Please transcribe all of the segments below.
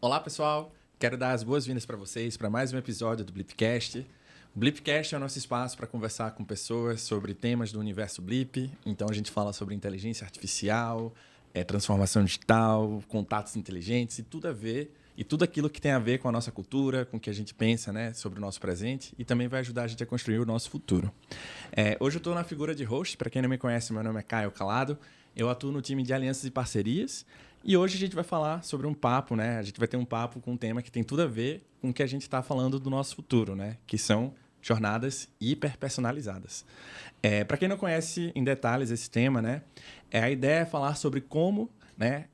Olá, pessoal! Quero dar as boas-vindas para vocês para mais um episódio do Blipcast. O Blipcast é o nosso espaço para conversar com pessoas sobre temas do universo Blip. Então, a gente fala sobre inteligência artificial, transformação digital, contatos inteligentes e tudo a ver, e tudo aquilo que tem a ver com a nossa cultura, com o que a gente pensa, né, sobre o nosso presente e também vai ajudar a gente a construir o nosso futuro. Hoje eu estou na figura de host. Para quem não me conhece, meu nome é Caio Calado. Eu atuo no time de alianças e parcerias. E hoje a gente vai falar sobre um papo, né? A gente vai ter um papo com um tema que tem tudo a ver com o que a gente está falando do nosso futuro, né? Que são jornadas hiperpersonalizadas. Para quem não conhece em detalhes esse tema, né? A ideia é falar sobre como, né,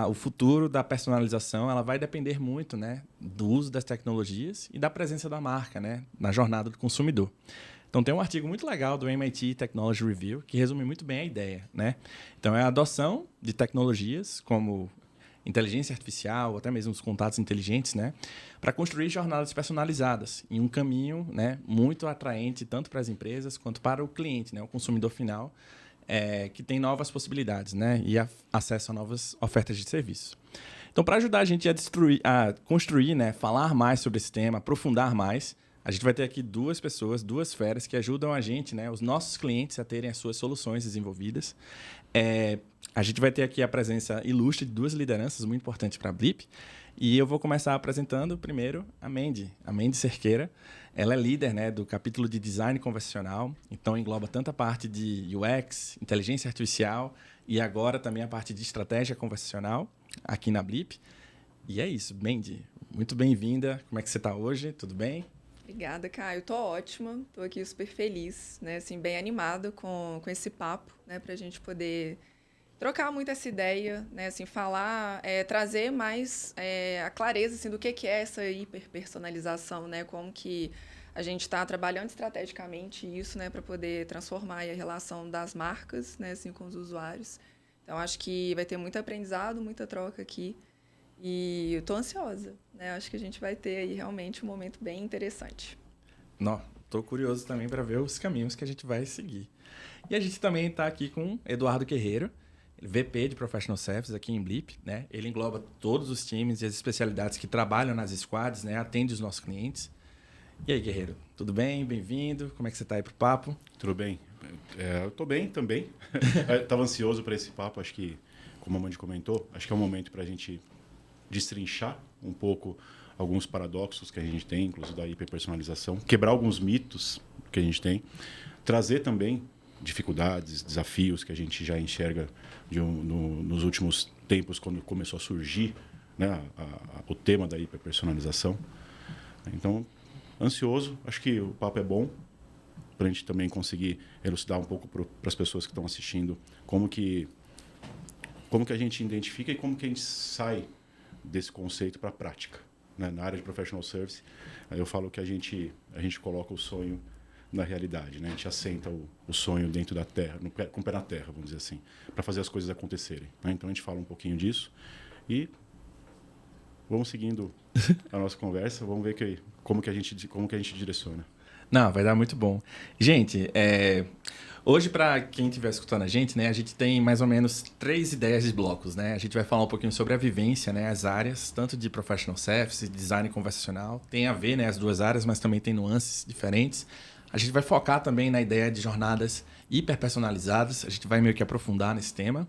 o futuro da personalização ela vai depender muito, né, do uso das tecnologias e da presença da marca, né, na jornada do consumidor. Então, tem um artigo muito legal do MIT Technology Review que resume muito bem a ideia, né? Então, é a adoção de tecnologias como inteligência artificial, ou até mesmo os contatos inteligentes, né? Para construir jornadas personalizadas em um caminho, né, muito atraente tanto para as empresas quanto para o cliente, né, o consumidor final, que tem novas possibilidades, né? E acesso a novas ofertas de serviço. Então, para ajudar a gente a construir, né, falar mais sobre esse tema, aprofundar mais, a gente vai ter aqui duas pessoas, duas feras que ajudam a gente, né, os nossos clientes a terem as suas soluções desenvolvidas. A gente vai ter aqui a presença ilustre de duas lideranças muito importantes para a Blip. E eu vou começar apresentando primeiro a Mandy Cerqueira. Ela é líder, né, do capítulo de design conversacional, então engloba tanto a parte de UX, inteligência artificial e agora também a parte de estratégia conversacional aqui na Blip. E é isso, Mandy, muito bem-vinda. Como é que você está hoje? Tudo bem? Obrigada, Caio. Tô ótima, tô aqui super feliz, né? Assim, bem animada com esse papo, né? Pra gente poder trocar muito essa ideia, né? Assim, falar, trazer mais a clareza, assim, do que é essa hiperpersonalização, né? Como que a gente está trabalhando estrategicamente isso, né? Para poder transformar aí a relação das marcas, né? Assim, com os usuários. Então, acho que vai ter muito aprendizado, muita troca aqui. E eu tô ansiosa, né? Acho que a gente vai ter aí realmente um momento bem interessante. Não, tô curioso também para ver os caminhos que a gente vai seguir. E a gente também está aqui com Eduardo Guerreiro, VP de Professional Services aqui em Blip, né? Ele engloba todos os times e as especialidades que trabalham nas squads, né? Atende os nossos clientes. E aí, Guerreiro, tudo bem? Bem-vindo. Como é que você está aí pro papo? Tudo bem. Eu tô bem também. Estava ansioso para esse papo. Acho que, como a Mandy comentou, acho que é um momento para a gente destrinchar um pouco alguns paradoxos que a gente tem, inclusive da hiperpersonalização, quebrar alguns mitos que a gente tem, trazer também dificuldades, desafios que a gente já enxerga nos últimos tempos, quando começou a surgir, né, o tema da hiperpersonalização. Então, ansioso, acho que o papo é bom para a gente também conseguir elucidar um pouco para as pessoas que estão assistindo como que a gente identifica e como que a gente sai desse conceito para a prática, né? Na área de professional service, eu falo que a gente coloca o sonho na realidade, né? A gente assenta o sonho dentro da terra, com o pé na terra, vamos dizer assim, para fazer as coisas acontecerem, né? Então a gente fala um pouquinho disso e vamos seguindo a nossa conversa, vamos ver como que a gente direciona. Não, vai dar muito bom. Gente, hoje, para quem estiver escutando a gente, né, a gente tem mais ou menos 3 ideias de blocos, né? A gente vai falar um pouquinho sobre a vivência, né, as áreas, tanto de professional service, design conversacional. Tem a ver, né, as duas áreas, mas também tem nuances diferentes. A gente vai focar também na ideia de jornadas hiperpersonalizadas. A gente vai meio que aprofundar nesse tema.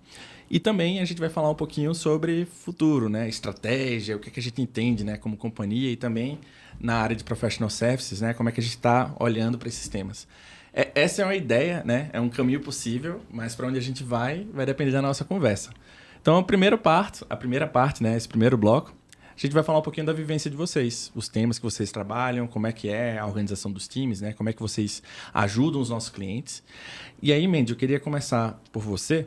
E também a gente vai falar um pouquinho sobre futuro, né, estratégia, o que a gente entende, né, como companhia e também na área de professional services, né, como é que a gente está olhando para esses temas. Essa é uma ideia, né? É um caminho possível, mas para onde a gente vai depender da nossa conversa. Então, a primeira parte, né? Esse primeiro bloco, a gente vai falar um pouquinho da vivência de vocês, os temas que vocês trabalham, como é que é a organização dos times, né? Como é que vocês ajudam os nossos clientes. E aí, Mandy, eu queria começar por você,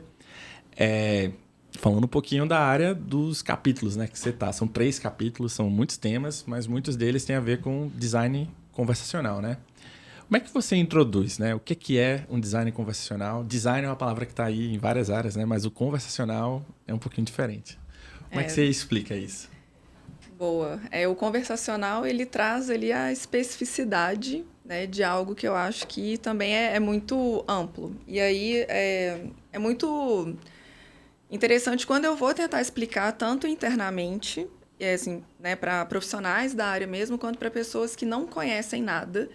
falando um pouquinho da área dos capítulos, né? Que você tá. São 3 capítulos, são muitos temas, mas muitos deles têm a ver com design conversacional, né? Como é que você introduz, né? O que é um design conversacional? Design é uma palavra que está aí em várias áreas, né? Mas o conversacional é um pouquinho diferente. Como é que você explica isso? Boa. O conversacional, ele traz ali a especificidade, né, de algo que eu acho que também é muito amplo. E aí é muito interessante quando eu vou tentar explicar tanto internamente assim, né, para profissionais da área mesmo, quanto para pessoas que não conhecem nada.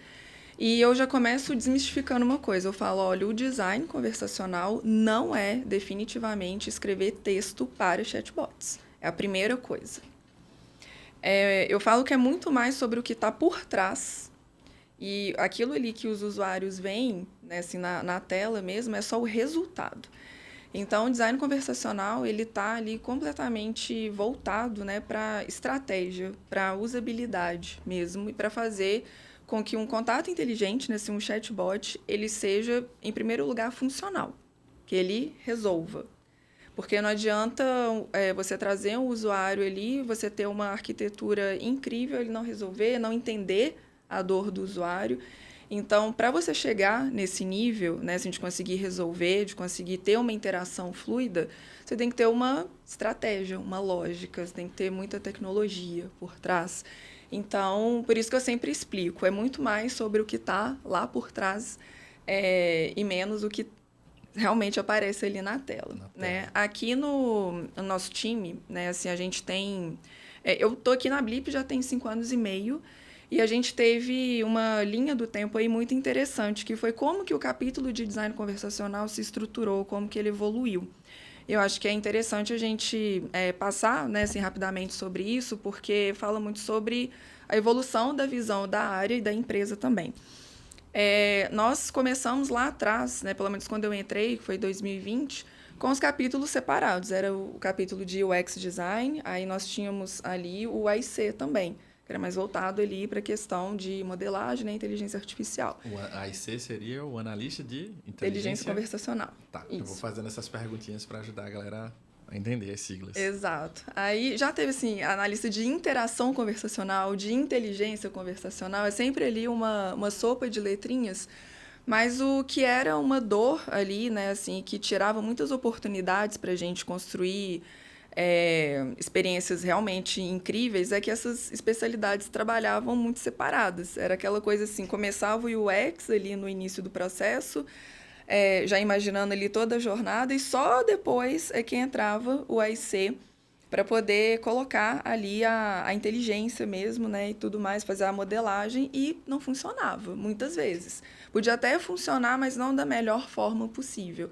E eu já começo desmistificando uma coisa. Eu falo, olha, o design conversacional não é definitivamente escrever texto para chatbots. É a primeira coisa. Eu falo que é muito mais sobre o que está por trás. E aquilo ali que os usuários veem, né, assim, na tela mesmo, é só o resultado. Então, o design conversacional, ele está ali completamente voltado, né, para estratégia, para usabilidade mesmo, e para fazer com que um contato inteligente, né, assim, um chatbot, ele seja, em primeiro lugar, funcional, que ele resolva. Porque não adianta você trazer um usuário ali, você ter uma arquitetura incrível, ele não resolver, não entender a dor do usuário. Então, para você chegar nesse nível, né, assim, de conseguir resolver, de conseguir ter uma interação fluida, você tem que ter uma estratégia, uma lógica, você tem que ter muita tecnologia por trás. Então, por isso que eu sempre explico, é muito mais sobre o que está lá por trás e menos o que realmente aparece ali na tela. Né? Aqui no nosso time, né, assim, a gente tem... eu estou aqui na Blip já tem 5 anos e meio, e a gente teve uma linha do tempo aí muito interessante, que foi como que o capítulo de design conversacional se estruturou, como que ele evoluiu. Eu acho que é interessante a gente passar, né, assim, rapidamente sobre isso, porque fala muito sobre a evolução da visão da área e da empresa também. Nós começamos lá atrás, né, pelo menos quando eu entrei, que foi 2020, com os capítulos separados. Era o capítulo de UX Design, aí nós tínhamos ali o AIC também, que era mais voltado ali para a questão de modelagem, né, inteligência artificial. O AIC seria o analista de inteligência conversacional. Tá, isso. Eu vou fazendo essas perguntinhas para ajudar a galera a entender as siglas. Exato. Aí já teve, assim, analista de interação conversacional, de inteligência conversacional, é sempre ali uma sopa de letrinhas, mas o que era uma dor ali, né, assim, que tirava muitas oportunidades para a gente construir experiências realmente incríveis, é que essas especialidades trabalhavam muito separadas. Era aquela coisa assim, começava o UX ali no início do processo, já imaginando ali toda a jornada, e só depois é que entrava o AIC para poder colocar ali a inteligência mesmo, né, e tudo mais, fazer a modelagem, e não funcionava, muitas vezes. Podia até funcionar, mas não da melhor forma possível.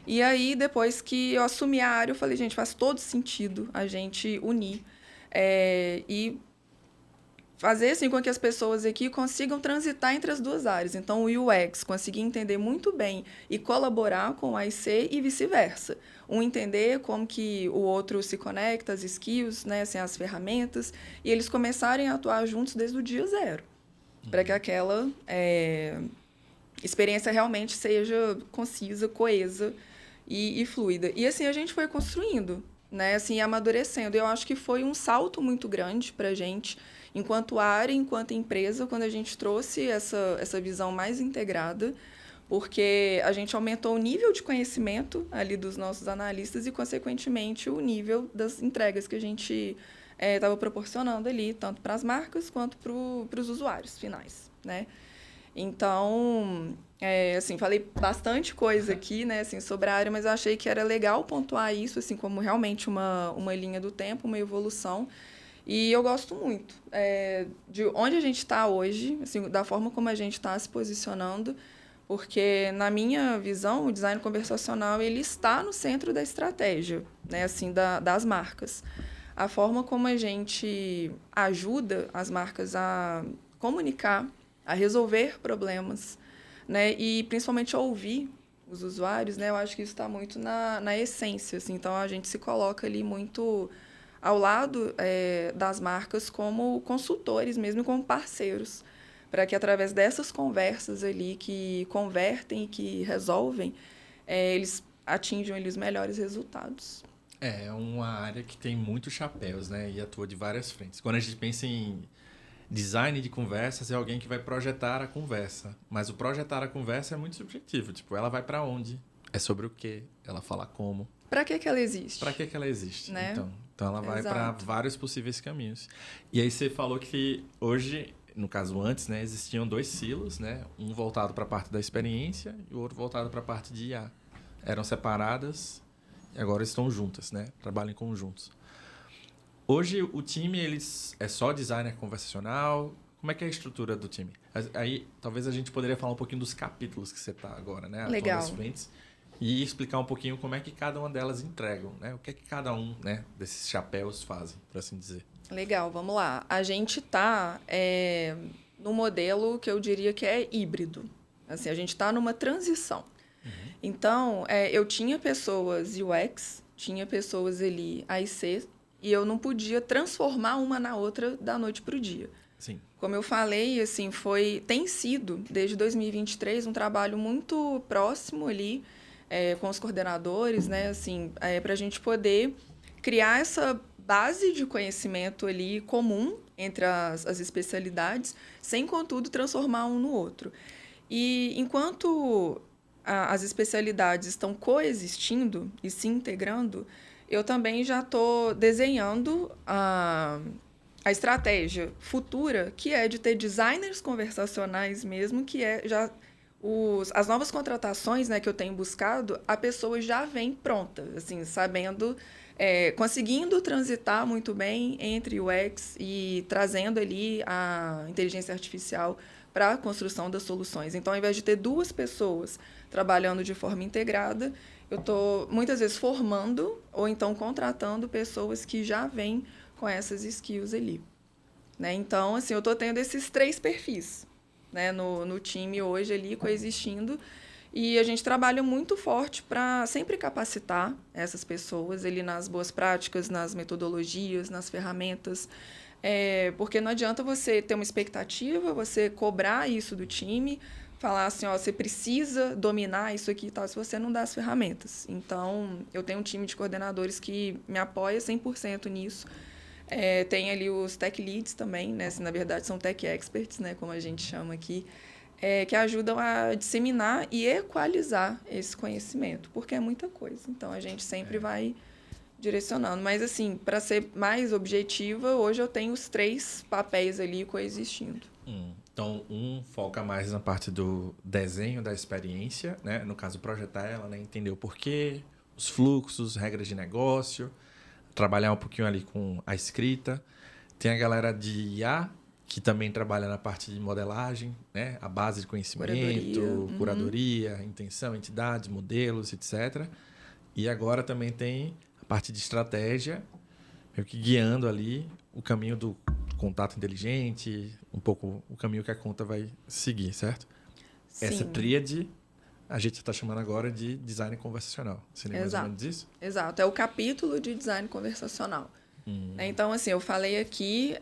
E aí, depois que eu assumi a área, eu falei, gente, faz todo sentido a gente unir e fazer assim com que as pessoas aqui consigam transitar entre as duas áreas. Então, o UX conseguir entender muito bem e colaborar com o AIC e vice-versa. Um entender como que o outro se conecta, as skills, né, assim, as ferramentas, e eles começarem a atuar juntos desde o dia zero, para que aquela experiência realmente seja concisa, coesa e fluida. E assim a gente foi construindo, né, assim, amadurecendo. Eu acho que foi um salto muito grande para a gente, enquanto área, enquanto empresa, quando a gente trouxe essa visão mais integrada, porque a gente aumentou o nível de conhecimento ali dos nossos analistas e, consequentemente, o nível das entregas que a gente estava proporcionando ali, tanto para as marcas quanto para os usuários finais, né? Então, assim, falei bastante coisa aqui, né, assim, sobre a área, mas eu achei que era legal pontuar isso, assim, como realmente uma linha do tempo, uma evolução. E eu gosto muito de onde a gente está hoje, assim, da forma como a gente está se posicionando, porque, na minha visão, o design conversacional ele está no centro da estratégia, né, assim, das marcas. A forma como a gente ajuda as marcas a comunicar, a resolver problemas, né, e principalmente a ouvir os usuários, né, eu acho que isso está muito na essência. Assim, então, a gente se coloca ali muito ao lado das marcas como consultores mesmo, como parceiros, para que através dessas conversas ali que convertem e que resolvem, eles atinjam ali os melhores resultados. É uma área que tem muitos chapéus, né, e atua de várias frentes. Quando a gente pensa em design de conversas, é alguém que vai projetar a conversa, mas o projetar a conversa é muito subjetivo, tipo, ela vai para onde? É sobre o quê? Ela fala como? Para que ela existe? Para que ela existe, né? Então ela vai para vários possíveis caminhos. E aí você falou que hoje, no caso antes, né, existiam 2 silos, né? Um voltado para a parte da experiência e o outro voltado para a parte de IA. Eram separadas e agora estão juntas, né? Trabalham em conjuntos. Hoje o time é só designer conversacional? Como é que é a estrutura do time? Aí talvez a gente poderia falar um pouquinho dos capítulos que você está agora, né? Legal. Das frentes, e explicar um pouquinho como é que cada uma delas entregam, né? O que é que cada um, né, desses chapéus fazem, por assim dizer. Legal, vamos lá. A gente está no modelo que eu diria que é híbrido. Assim, a gente está numa transição. Então, eu tinha pessoas UX, tinha pessoas ali AIC, e eu não podia transformar uma na outra da noite para o dia. Sim. Como eu falei, assim, tem sido, desde 2023, um trabalho muito próximo ali com os coordenadores, né, assim, para a gente poder criar essa base de conhecimento ali comum entre as especialidades, sem, contudo, transformar um no outro. E enquanto as especialidades estão coexistindo e se integrando, eu também já estou desenhando a estratégia futura, que é de ter designers conversacionais mesmo, que já as novas contratações, né, que eu tenho buscado, a pessoa já vem pronta, assim, sabendo, conseguindo transitar muito bem entre o UX e trazendo ali a inteligência artificial para a construção das soluções. Então, ao invés de ter 2 pessoas trabalhando de forma integrada, eu estou, muitas vezes, formando ou então contratando pessoas que já vêm com essas skills ali. Né? Então, assim, eu estou tendo esses 3 perfis, né, no time hoje ali, coexistindo, e a gente trabalha muito forte para sempre capacitar essas pessoas ali nas boas práticas, nas metodologias, nas ferramentas, porque não adianta você ter uma expectativa, você cobrar isso do time, falar assim, ó, você precisa dominar isso aqui e tal, se você não dá as ferramentas. Então, eu tenho um time de coordenadores que me apoia 100% nisso. Tem ali os tech leads também, né? Assim, na verdade, são tech experts, né? Como a gente chama aqui, que ajudam a disseminar e equalizar esse conhecimento, porque é muita coisa. Então, a gente sempre vai direcionando. Mas, assim, para ser mais objetiva, hoje eu tenho os 3 papéis ali coexistindo. Então, um foca mais na parte do desenho da experiência, né? No caso, projetar ela, né? Entender o porquê, os fluxos, regras de negócio, trabalhar um pouquinho ali com a escrita. Tem a galera de IA, que também trabalha na parte de modelagem, né? A base de conhecimento, curadoria, intenção, entidades, modelos, etc. E agora também tem a parte de estratégia, meio que guiando ali o caminho do contato inteligente, um pouco o caminho que a conta vai seguir, certo? Sim. Essa tríade a gente está chamando agora de design conversacional. Seria mais ou menos isso? Exato. É o capítulo de design conversacional. Então, assim, eu falei aqui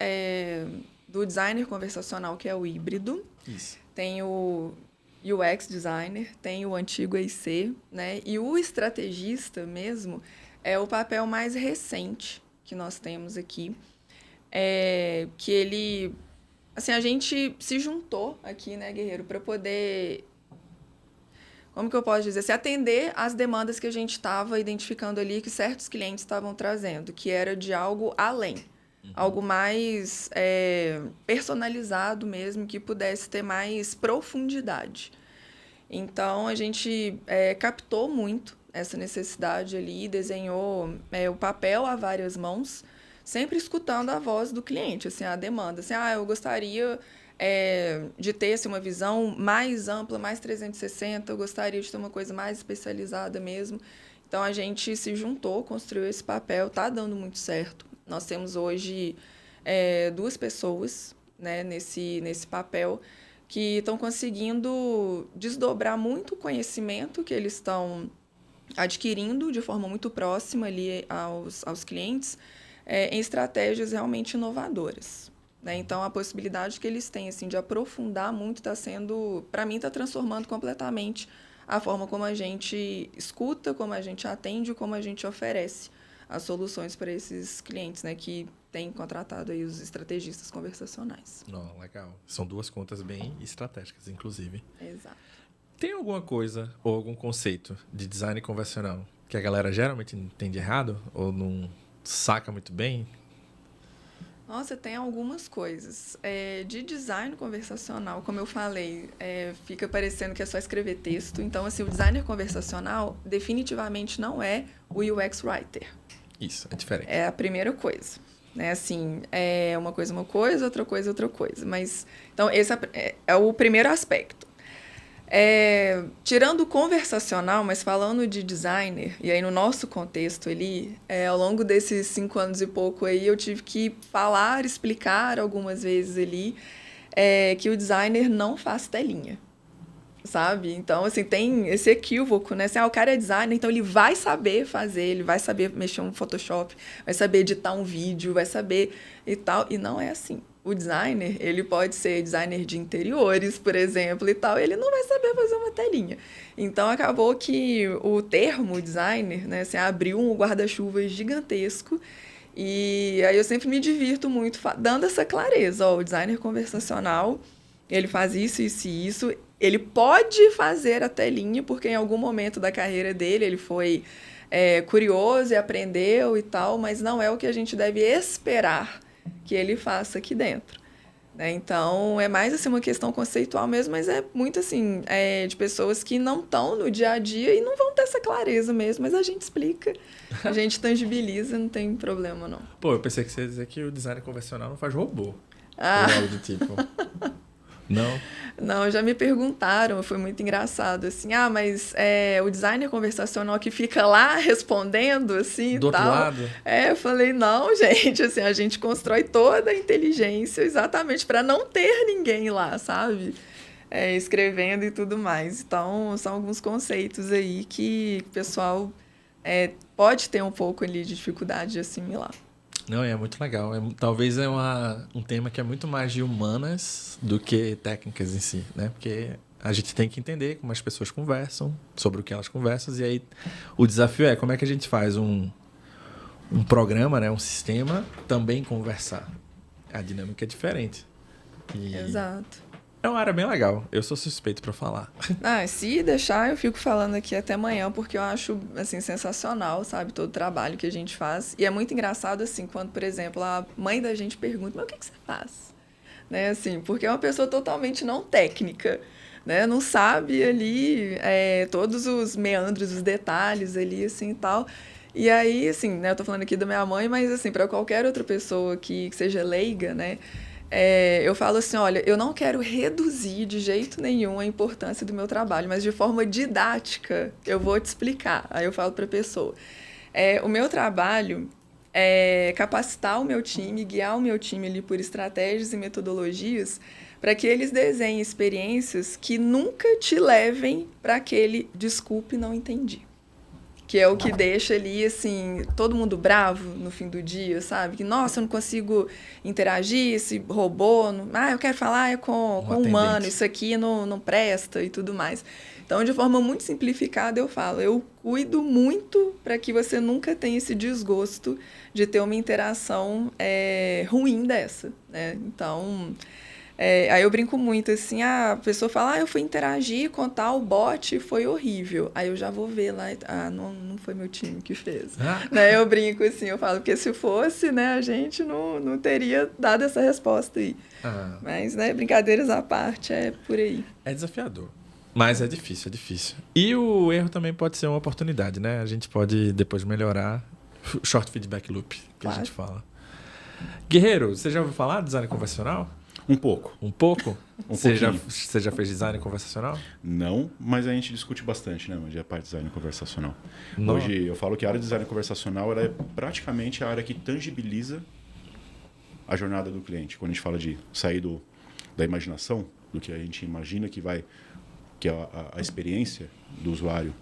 do designer conversacional, que é o híbrido. Isso. Tem o UX designer, tem o antigo EIC, né? E o estrategista mesmo é o papel mais recente que nós temos aqui. Que ele... Assim, a gente se juntou aqui, né, Guerreiro, para poder... Como que eu posso dizer? Se atender às demandas que a gente estava identificando ali, que certos clientes estavam trazendo, que era de algo além. Algo mais personalizado mesmo, que pudesse ter mais profundidade. Então, a gente captou muito essa necessidade ali, desenhou o papel a várias mãos, sempre escutando a voz do cliente, assim, a demanda. Assim, eu gostaria de ter assim, uma visão mais ampla, mais 360, eu gostaria de ter uma coisa mais especializada mesmo. Então, a gente se juntou, construiu esse papel, está dando muito certo. Nós temos hoje 2 pessoas, né, nesse papel, que estão conseguindo desdobrar muito o conhecimento que eles estão adquirindo de forma muito próxima ali aos clientes, em estratégias realmente inovadoras. Né? Então, a possibilidade que eles têm assim, de aprofundar muito está sendo, para mim, está transformando completamente a forma como a gente escuta, como a gente atende, como a gente oferece as soluções para esses clientes, né, que têm contratado aí os estrategistas conversacionais. Não, legal. São 2 contas bem estratégicas, inclusive. Exato. Tem alguma coisa ou algum conceito de design convencional que a galera geralmente entende errado ou não saca muito bem? Nossa, tem algumas coisas. De design conversacional, como eu falei, fica parecendo que é só escrever texto. Então, assim, o designer conversacional definitivamente não é o UX Writer. Isso, é diferente. É a primeira coisa. né? Assim, uma coisa, outra coisa, outra coisa. Mas, então, esse é o primeiro aspecto. Tirando o conversacional, mas falando de designer, e aí no nosso contexto ali, ao longo desses 5 anos e pouco aí, eu tive que falar, explicar algumas vezes ali que o designer não faz telinha, sabe? Então, assim, tem esse equívoco, né? Assim, o cara é designer, então ele vai saber fazer, ele vai saber mexer no Photoshop, vai saber editar um vídeo, vai saber e tal, e não é assim. O designer, ele pode ser designer de interiores, por exemplo, e tal, ele não vai saber fazer uma telinha. Então, acabou que o termo designer, né, assim, abriu um guarda-chuva gigantesco, e aí eu sempre me divirto muito dando essa clareza. O designer conversacional, ele faz isso, isso e isso, ele pode fazer a telinha, porque em algum momento da carreira dele, ele foi curioso e aprendeu e tal, mas não é o que a gente deve esperar que ele faça aqui dentro, né? Então, é mais assim, uma questão conceitual mesmo, mas é muito assim, de pessoas que não estão no dia a dia e não vão ter essa clareza mesmo, mas a gente explica, a gente tangibiliza, não tem problema não. Pô, eu pensei que você ia dizer que o design convencional não faz robô. Ou algo do tipo. Não? Não, já me perguntaram, foi muito engraçado, assim, mas o designer conversacional que fica lá respondendo, assim, do e tal. Outro lado? Eu falei, não, gente, assim, a gente constrói toda a inteligência exatamente para não ter ninguém lá, sabe? Escrevendo e tudo mais. Então, são alguns conceitos aí que o pessoal pode ter um pouco ali de dificuldade de assimilar. Não, é muito legal. Talvez um tema que é muito mais de humanas do que técnicas em si, né? Porque a gente tem que entender como as pessoas conversam, sobre o que elas conversam, e aí o desafio é como é que a gente faz um programa, né? Um sistema também conversar. A dinâmica é diferente. Exato. É uma área bem legal. Eu sou suspeito para falar. Se deixar, eu fico falando aqui até amanhã, porque eu acho, assim, sensacional, sabe? Todo o trabalho que a gente faz. E é muito engraçado, assim, quando, por exemplo, a mãe da gente pergunta, mas o que você faz? Né, assim, porque é uma pessoa totalmente não técnica, né? Não sabe ali todos os meandros, os detalhes ali, assim, e tal. E aí, assim, né? Eu tô falando aqui da minha mãe, mas, assim, para qualquer outra pessoa que seja leiga, né? Eu falo assim, olha, eu não quero reduzir de jeito nenhum a importância do meu trabalho, mas de forma didática eu vou te explicar. Aí eu falo para a pessoa, o meu trabalho é capacitar o meu time, guiar o meu time ali por estratégias e metodologias para que eles desenhem experiências que nunca te levem para aquele desculpe, não entendi. Que é o que deixa ali, assim, todo mundo bravo no fim do dia, sabe? Que, nossa, eu não consigo interagir, esse robô... eu quero falar com humano, isso aqui não presta e tudo mais. Então, de forma muito simplificada, eu falo, eu cuido muito para que você nunca tenha esse desgosto de ter uma interação ruim dessa, né? Então... aí eu brinco muito, assim, a pessoa fala, eu fui interagir com tal bot, foi horrível. Aí eu já vou ver lá, não foi meu time que fez. Né? Eu brinco, assim, eu falo, porque se fosse, né, a gente não teria dado essa resposta aí. Mas, né, brincadeiras à parte, é por aí. É desafiador, mas é difícil, é difícil. E o erro também pode ser uma oportunidade, né? A gente pode depois melhorar. Short feedback loop, que a gente fala. Guerreiro, você já ouviu falar de design convencional? Um pouco. Um pouco? Você pouquinho. já fez design conversacional? Não, mas a gente discute bastante, né? Hoje é a parte de design conversacional. Não. Hoje eu falo que a área de design conversacional ela é praticamente a área que tangibiliza a jornada do cliente. Quando a gente fala de sair da imaginação, do que a gente imagina que é a experiência do usuário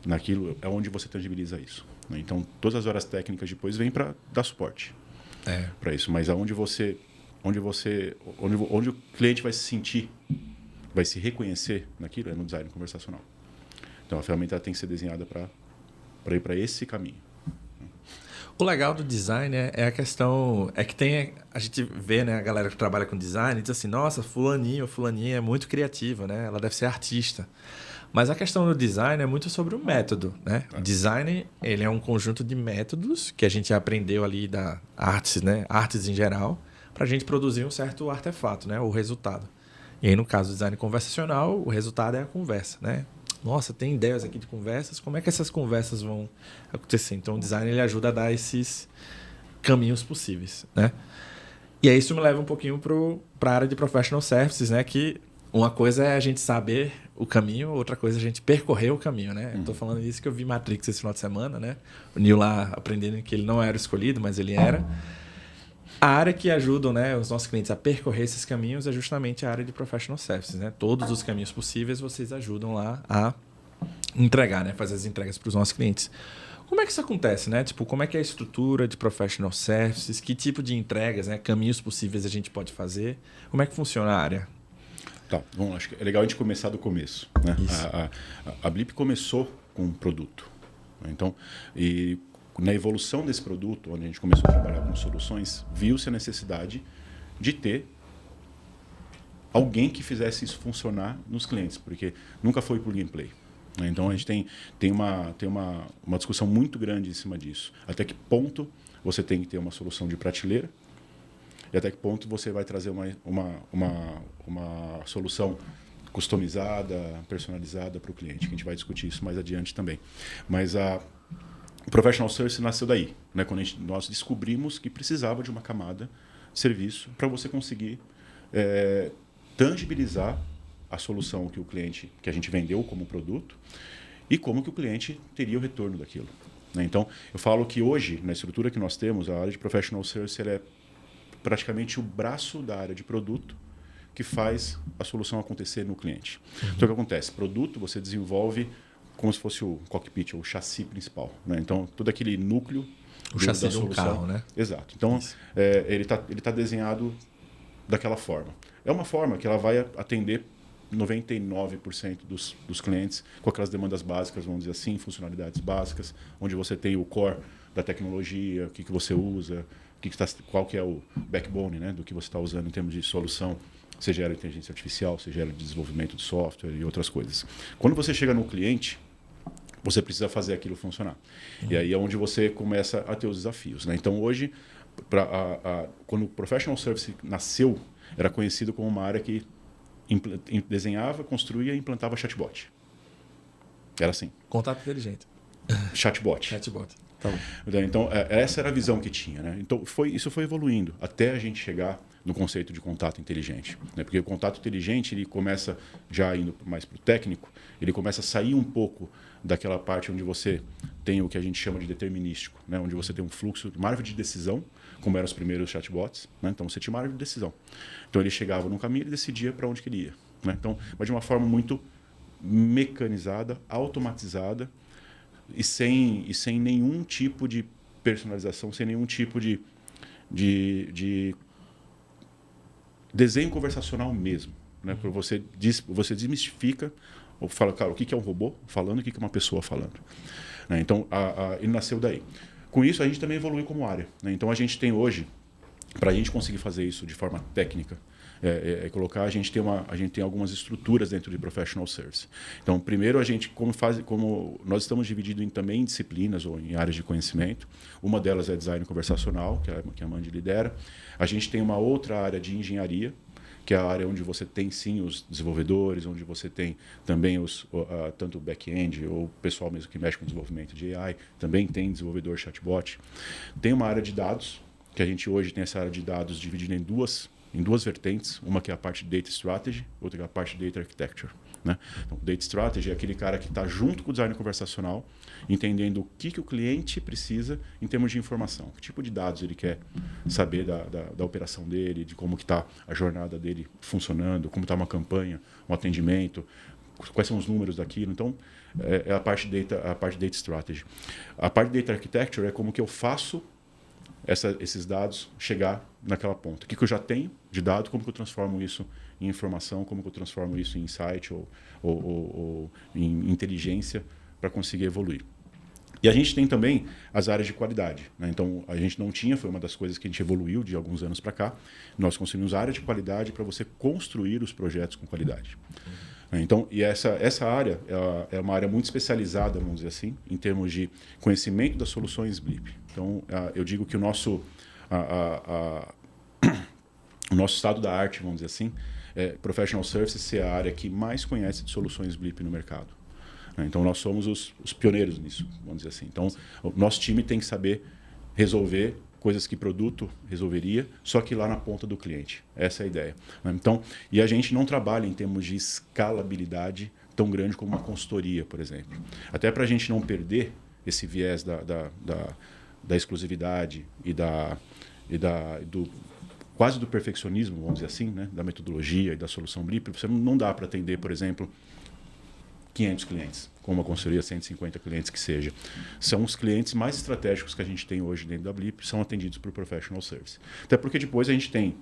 naquilo, é onde você tangibiliza isso. Né? Então, todas as horas técnicas depois vêm para dar suporte para isso. Mas onde o cliente vai se sentir, vai se reconhecer naquilo, é no design conversacional. Então, a ferramenta tem que ser desenhada para ir para esse caminho. O legal do design é a questão... É que a gente vê, né, a galera que trabalha com design e diz assim, nossa, fulaninho ou fulaninha é muito criativa, né? Ela deve ser artista. Mas a questão do design é muito sobre o método, né? O design, ele é um conjunto de métodos que a gente aprendeu ali da artes, né? Artes em geral, para a gente produzir um certo artefato, né? O resultado. E aí, no caso do design conversacional, o resultado é a conversa, né? Nossa, tem ideias aqui de conversas, como é que essas conversas vão acontecer? Então, o design ele ajuda a dar caminhos possíveis, né? E aí isso me leva um pouquinho para a área de Professional Services, né? Que uma coisa é a gente saber o caminho, outra coisa é a gente percorrer o caminho, né? Eu tô falando isso que eu vi Matrix esse final de semana, né? O Neo lá aprendendo que ele não era o escolhido, mas ele era. A área que ajuda, né, os nossos clientes a percorrer esses caminhos é justamente a área de Professional Services, né? Todos os caminhos possíveis vocês ajudam lá a entregar, né? Fazer as entregas para os nossos clientes. Como é que isso acontece, né? Tipo, como é que é a estrutura de Professional Services? Que tipo de entregas, né? Caminhos possíveis a gente pode fazer? Como é que funciona a área? Tá, bom, acho que é legal a gente começar do começo, né? A Blip começou com um produto, né? Então, e na evolução desse produto, onde a gente começou a trabalhar com soluções, viu-se a necessidade de ter alguém que fizesse isso funcionar nos clientes, porque nunca foi plug and play, né? Então a gente tem uma discussão muito grande em cima disso. Até que ponto você tem que ter uma solução de prateleira e até que ponto você vai trazer uma solução customizada, personalizada para o cliente, que a gente vai discutir isso mais adiante também. Mas o Professional Service nasceu daí, né? Quando nós descobrimos que precisava de uma camada de serviço para você conseguir tangibilizar a solução que a gente vendeu como produto e como que o cliente teria o retorno daquilo, né? Então, eu falo que hoje, na estrutura que nós temos, a área de Professional Service ela é praticamente o braço da área de produto que faz a solução acontecer no cliente. Então, o que acontece? Produto você desenvolve como se fosse o cockpit, ou o chassi principal, né? Então, todo aquele núcleo o chassi de um carro, né? Exato. Então, ele tá desenhado daquela forma. É uma forma que ela vai atender 99% dos clientes com aquelas demandas básicas, vamos dizer assim, funcionalidades básicas, onde você tem o core da tecnologia, o que você usa, qual que é o backbone, né, do que você está usando em termos de solução, seja ela inteligência artificial, seja ela de desenvolvimento de software e outras coisas. Quando você chega no cliente, você precisa fazer aquilo funcionar. E aí é onde você começa a ter os desafios, né? Então, hoje, quando o Professional Service nasceu, era conhecido como uma área que desenhava, construía e implantava chatbot. Era assim. Contato inteligente. Chatbot. Chatbot. Tá bom. Então, essa era a visão que tinha, né? Então, isso foi evoluindo até a gente chegar no conceito de contato inteligente, né? Porque o contato inteligente, ele começa, já indo mais para o técnico, ele começa a sair um pouco daquela parte onde você tem o que a gente chama de determinístico, né? Onde você tem um fluxo, uma árvore de decisão, como eram os primeiros chatbots, né? Então, você tinha uma árvore de decisão. Então, ele chegava no caminho e decidia para onde que ele ia, né? Então, mas de uma forma muito mecanizada, automatizada, e sem nenhum tipo de personalização, sem nenhum tipo de desenho conversacional mesmo, né? Porque você desmistifica, ou fala, cara, o que é um robô falando e o que é uma pessoa falando, né? Então, ele nasceu daí. Com isso, a gente também evolui como área, né? Então, a gente tem hoje, para a gente conseguir fazer isso de forma técnica, a gente tem algumas estruturas dentro de Professional Service. Então, primeiro, a gente, como nós estamos divididos também em disciplinas ou em áreas de conhecimento. Uma delas é design conversacional, que a Mandy lidera. A gente tem uma outra área de engenharia, que é a área onde você tem, sim, os desenvolvedores, onde você tem também tanto o back-end ou o pessoal mesmo que mexe com desenvolvimento de AI, também tem desenvolvedor chatbot. Tem uma área de dados, que a gente hoje tem essa área de dados dividida em duas vertentes, uma que é a parte de Data Strategy, outra que é a parte de Data Architecture, né? Então, Data Strategy é aquele cara que está junto com o design conversacional, entendendo o que o cliente precisa em termos de informação, que tipo de dados ele quer saber da operação dele, de como que está a jornada dele funcionando, como está uma campanha, um atendimento, quais são os números daquilo. Então, é a parte de Data Strategy. A parte de Data Architecture é como que eu faço esses dados chegar naquela ponta. O que eu já tenho de dado, como que eu transformo isso em informação, como que eu transformo isso em insight ou em inteligência para conseguir evoluir. E a gente tem também as áreas de qualidade, né? Então, a gente não tinha, foi uma das coisas que a gente evoluiu de alguns anos para cá. Nós construímos área de qualidade para você construir os projetos com qualidade. Então, e essa área é uma área muito especializada, vamos dizer assim, em termos de conhecimento das soluções Blip. Então, eu digo que o nosso estado da arte, vamos dizer assim, Professional Services é a área que mais conhece de soluções Blip no mercado. Então, nós somos os pioneiros nisso, vamos dizer assim. Então, o nosso time tem que saber resolver coisas que produto resolveria, só que lá na ponta do cliente. Essa é a ideia. Então, e a gente não trabalha em termos de escalabilidade tão grande como uma consultoria, por exemplo. Até para a gente não perder esse viés da exclusividade e do quase do perfeccionismo, vamos dizer assim, né? Da metodologia e da solução Blip. Você não dá para atender, por exemplo, 500 clientes, como uma consultoria, 150 clientes que seja. São os clientes mais estratégicos que a gente tem hoje dentro da Blip, são atendidos por Professional Service. Até porque depois a gente tem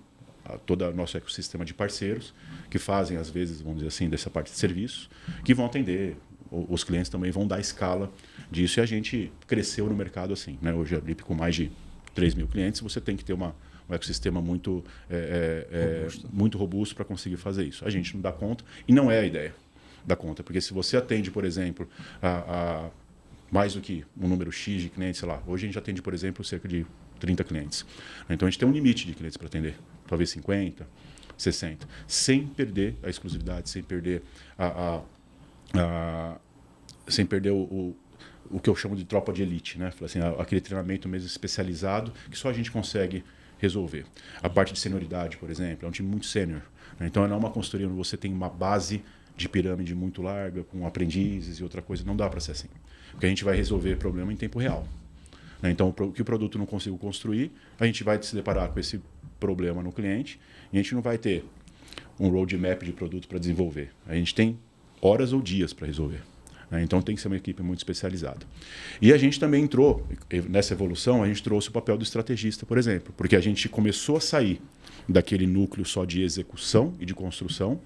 todo o nosso ecossistema de parceiros que fazem, às vezes, vamos dizer assim, dessa parte de serviços, que vão atender. Os clientes também vão dar escala disso e a gente cresceu no mercado assim. Né? Hoje a Blip com mais de 3 mil clientes, você tem que ter um ecossistema muito robusto para conseguir fazer isso. A gente não dá conta e não é a ideia da conta, porque se você atende, por exemplo, a mais do que um número X de clientes, sei lá, hoje a gente atende, por exemplo, cerca de 30 clientes. Então a gente tem um limite de clientes para atender, talvez 50, 60, sem perder a exclusividade, sem perder sem perder o que eu chamo de tropa de elite, né? Assim, aquele treinamento mesmo especializado que só a gente consegue resolver. A parte de senioridade, por exemplo, é um time muito sênior. Né? Então não é uma consultoria onde você tem uma base de pirâmide muito larga, com aprendizes e outra coisa. Não dá para ser assim. Porque a gente vai resolver problema em tempo real. Né? Então, o que o produto não conseguiu construir, a gente vai se deparar com esse problema no cliente e a gente não vai ter um roadmap de produto para desenvolver. A gente tem horas ou dias para resolver. Né? Então, tem que ser uma equipe muito especializada. E a gente também entrou, nessa evolução, a gente trouxe o papel do estrategista, por exemplo, porque a gente começou a sair daquele núcleo só de execução e de construção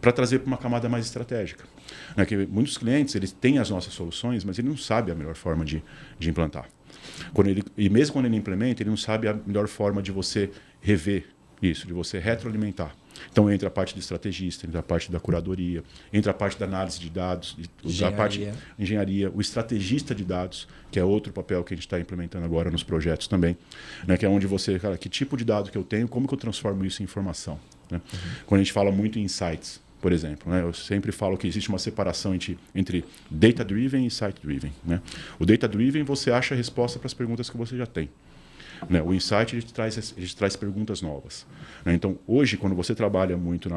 para trazer para uma camada mais estratégica. Né? Que muitos clientes eles têm as nossas soluções, mas ele não sabe a melhor forma de implantar. E mesmo quando ele implementa, ele não sabe a melhor forma de você rever isso, de você retroalimentar. Então entra a parte do estrategista, entra a parte da curadoria, entra a parte da análise de dados, a parte de engenharia, o estrategista de dados, que é outro papel que a gente está implementando agora nos projetos também, né? Que é onde você, cara, que tipo de dado que eu tenho, como que eu transformo isso em informação. Né? Quando a gente fala muito em insights, por exemplo, né? Eu sempre falo que existe uma separação entre data-driven e site-driven. Né? O data-driven, você acha a resposta para as perguntas que você já tem. Né? O insight, ele traz perguntas novas. Né? Então, hoje, quando você trabalha muito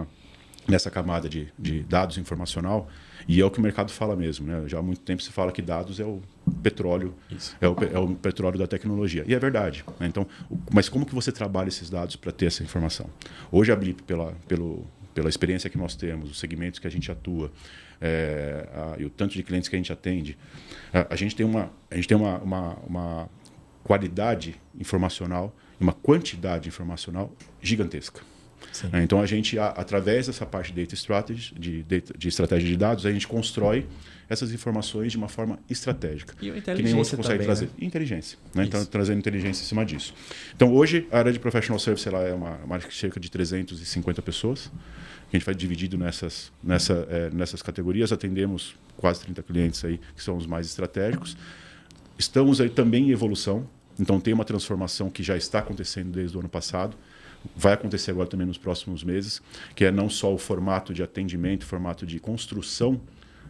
nessa camada de dados informacional, e é o que o mercado fala mesmo, né? Já há muito tempo se fala que dados é o petróleo, é o petróleo da tecnologia. E é verdade. Né? Então, mas como que você trabalha esses dados para ter essa informação? Hoje, a Blip, pela experiência que nós temos, os segmentos que a gente atua, e o tanto de clientes que a gente atende, a gente tem uma qualidade informacional e uma quantidade informacional gigantesca. Então, a gente, através dessa parte de data strategy, de estratégia de dados, a gente constrói essas informações de uma forma estratégica. E que nem outro consegue trazer. Né? Inteligência. Né? Então, trazendo inteligência em cima disso. Então, hoje, a área de Professional Service ela é uma área de cerca de 350 pessoas. Que a gente vai dividido nessas categorias. Atendemos quase 30 clientes aí, que são os mais estratégicos. Estamos aí também em evolução. Então, tem uma transformação que já está acontecendo desde o ano passado. Vai acontecer agora também nos próximos meses, que é não só o formato de atendimento, formato de construção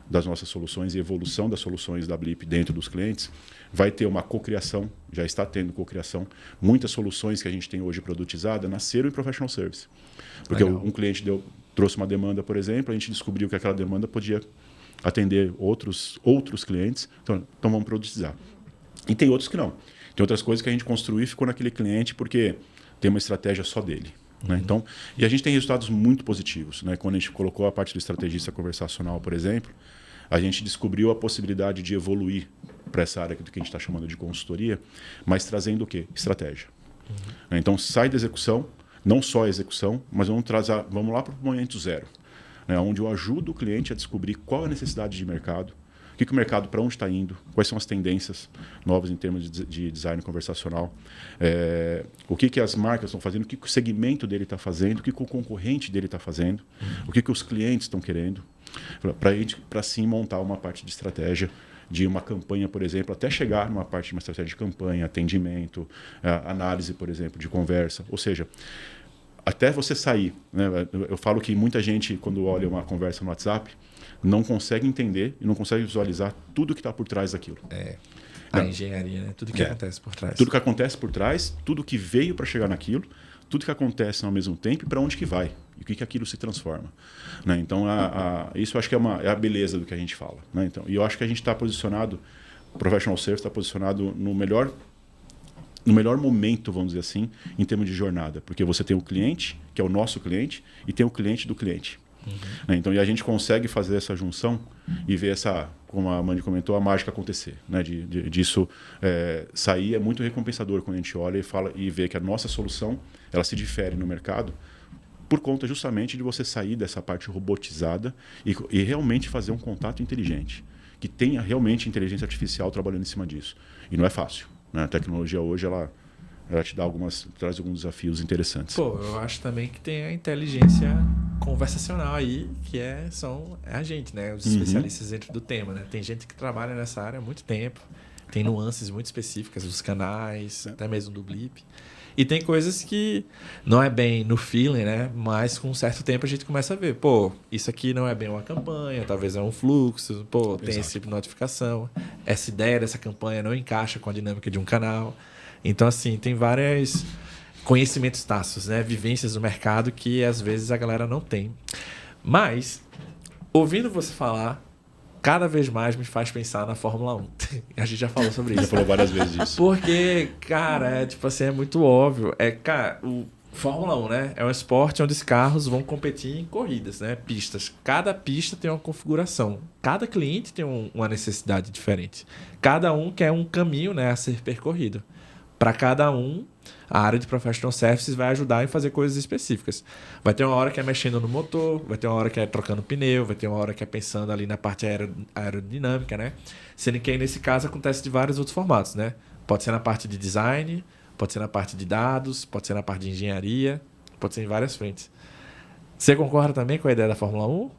das nossas soluções e evolução das soluções da Blip dentro dos clientes, vai ter uma cocriação, já está tendo cocriação. Muitas soluções que a gente tem hoje produtizadas nasceram em Professional Service. Porque um cliente trouxe uma demanda, por exemplo, a gente descobriu que aquela demanda podia atender outros clientes, então vamos produtizar. E tem outros que não. Tem outras coisas que a gente construiu e ficou naquele cliente porque tem uma estratégia só dele. Né? Então, e a gente tem resultados muito positivos. Né? Quando a gente colocou a parte do estrategista conversacional, por exemplo, a gente descobriu a possibilidade de evoluir para essa área do que a gente está chamando de consultoria, mas trazendo o quê? Estratégia. Né? Então, sai da execução, não só a execução, mas vamos lá para o momento zero, né? Onde eu ajudo o cliente a descobrir qual é a necessidade de mercado, o que o mercado, para onde está indo, quais são as tendências novas em termos de design conversacional, o que as marcas estão fazendo, o que o segmento dele está fazendo, o que o concorrente dele está fazendo, o que os clientes estão querendo, para sim montar uma parte de estratégia de uma campanha, por exemplo, até chegar numa parte de uma estratégia de campanha, atendimento, análise, por exemplo, de conversa. Ou seja, até você sair. Né? Eu falo que muita gente, quando olha uma conversa no WhatsApp, não consegue entender e não consegue visualizar tudo que está por trás daquilo. A engenharia, né? Tudo que acontece por trás. Tudo que acontece por trás, tudo que veio para chegar naquilo, tudo que acontece ao mesmo tempo e para onde que vai. E o que aquilo se transforma. Né? Então, isso eu acho que é a beleza do que a gente fala. Né? Então, e eu acho que a gente está posicionado, o Professional Service está posicionado no melhor momento, vamos dizer assim, em termos de jornada. Porque você tem o cliente, que é o nosso cliente, e tem o cliente do cliente. Né? Então, e a gente consegue fazer essa junção e ver essa, como a Mandy comentou, a mágica acontecer. Né? Disso sair é muito recompensador quando a gente olha e vê que a nossa solução ela se difere no mercado por conta justamente de você sair dessa parte robotizada e realmente fazer um contato inteligente, que tenha realmente inteligência artificial trabalhando em cima disso. E não é fácil. Né? A tecnologia hoje ela te traz alguns desafios interessantes. Pô, eu acho também que tem a inteligência conversacional aí, que é a gente, né? Os especialistas dentro do tema, né? Tem gente que trabalha nessa área há muito tempo, tem nuances muito específicas dos canais, até mesmo do Blip. E tem coisas que não é bem no feeling, né? Mas com um certo tempo a gente começa a ver, pô, isso aqui não é bem uma campanha, talvez é um fluxo, pô, tem esse tipo de notificação, essa ideia dessa campanha não encaixa com a dinâmica de um canal. Então, assim, tem vários conhecimentos tácitos, né? Vivências do mercado que às vezes a galera não tem. Mas, ouvindo você falar, cada vez mais me faz pensar na Fórmula 1. A gente já falou sobre isso. Já falou várias vezes disso. Porque, cara, é muito óbvio. Cara, o Fórmula 1, né? É um esporte onde os carros vão competir em corridas, né? Pistas. Cada pista tem uma configuração. Cada cliente tem uma necessidade diferente. Cada um quer um caminho, né, a ser percorrido. Para cada um, a área de Professional Services vai ajudar em fazer coisas específicas. Vai ter uma hora que é mexendo no motor, vai ter uma hora que é trocando pneu, vai ter uma hora que é pensando ali na parte aerodinâmica, né? Sendo que aí, nesse caso, acontece de vários outros formatos, né? Pode ser na parte de design, pode ser na parte de dados, pode ser na parte de engenharia, pode ser em várias frentes. Você concorda também com a ideia da Fórmula 1?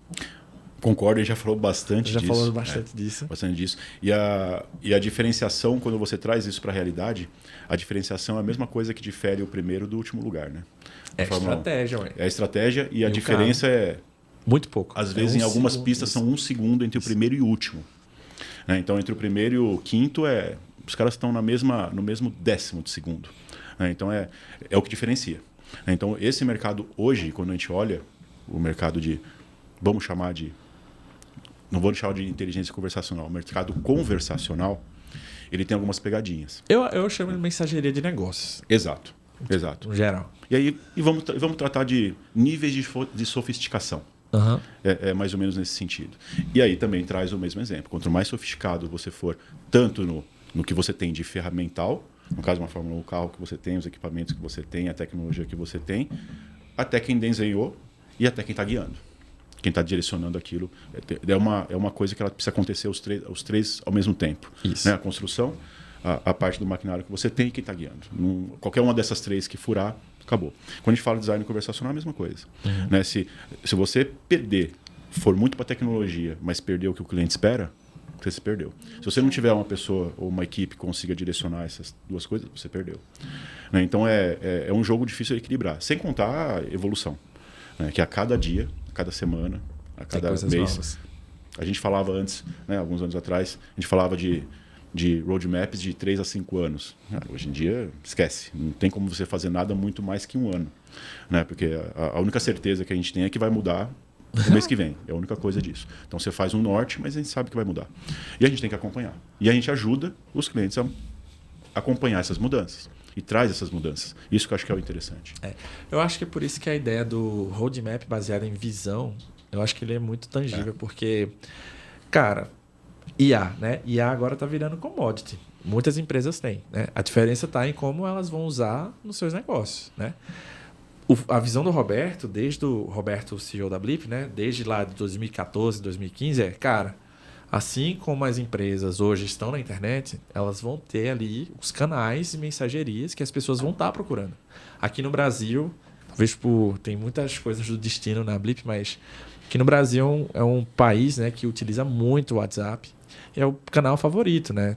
Concordo, a gente já falou bastante disso. Já falou bastante disso. Bastante disso. E a diferenciação, quando você traz isso para a realidade, a diferenciação é a mesma coisa que difere o primeiro do último lugar, né? É a estratégia, ué. É a estratégia e a diferença é... Muito pouco. Às vezes, em algumas pistas, são 1 segundo entre o primeiro e o último. Né? Então, entre o primeiro e o quinto, os caras estão no mesmo décimo de segundo. Né? Então, é o que diferencia. Então, esse mercado hoje, quando a gente olha o mercado de... Vamos chamar de... Não vou chamar de inteligência conversacional. O mercado conversacional, ele tem algumas pegadinhas. Eu chamo de mensageria de negócios. Exato. No geral. E aí vamos tratar de níveis de sofisticação. Uhum. É mais ou menos nesse sentido. E aí também traz o mesmo exemplo. Quanto mais sofisticado você for, tanto no que você tem de ferramental, no caso uma Fórmula 1, o carro que você tem, os equipamentos que você tem, a tecnologia que você tem, até quem desenhou e até quem está guiando. Quem está direcionando aquilo. É uma coisa que ela precisa acontecer os três ao mesmo tempo. Isso. Né? A construção, a parte do maquinário que você tem e quem está guiando. Qualquer uma dessas três que furar, acabou. Quando a gente fala de design conversacional, é a mesma coisa. Uhum. Né? Se você for muito para a tecnologia, mas perder o que o cliente espera, você se perdeu. Se você não tiver uma pessoa ou uma equipe que consiga direcionar essas duas coisas, você perdeu. Né? Então, é um jogo difícil de equilibrar. Sem contar a evolução. Né? Que a cada dia, a cada semana, a cada mês... Novas. A gente falava antes, né, alguns anos atrás, a gente falava de roadmaps de 3 a 5 anos. Hoje em dia, esquece. Não tem como você fazer nada muito mais que 1 ano. Né? Porque a única certeza que a gente tem é que vai mudar no mês que vem. É a única coisa disso. Então, você faz um norte, mas a gente sabe que vai mudar. E a gente tem que acompanhar. E a gente ajuda os clientes a acompanhar essas mudanças. E traz essas mudanças. Isso que eu acho que é o interessante. Eu acho que é por isso que a ideia do roadmap baseada em visão, eu acho que ele é muito tangível, porque, cara, IA, né? IA agora está virando commodity. Muitas empresas têm, né? A diferença está em como elas vão usar nos seus negócios, né? A visão do Roberto, desde o Roberto, o CEO da Blip, né? Desde lá de 2014, 2015, cara, assim como as empresas hoje estão na internet, elas vão ter ali os canais e mensagerias que as pessoas vão estar procurando. Aqui no Brasil, talvez tem muitas coisas do destino na Blip, mas aqui no Brasil é um país, né, que utiliza muito o WhatsApp. É o canal favorito, né,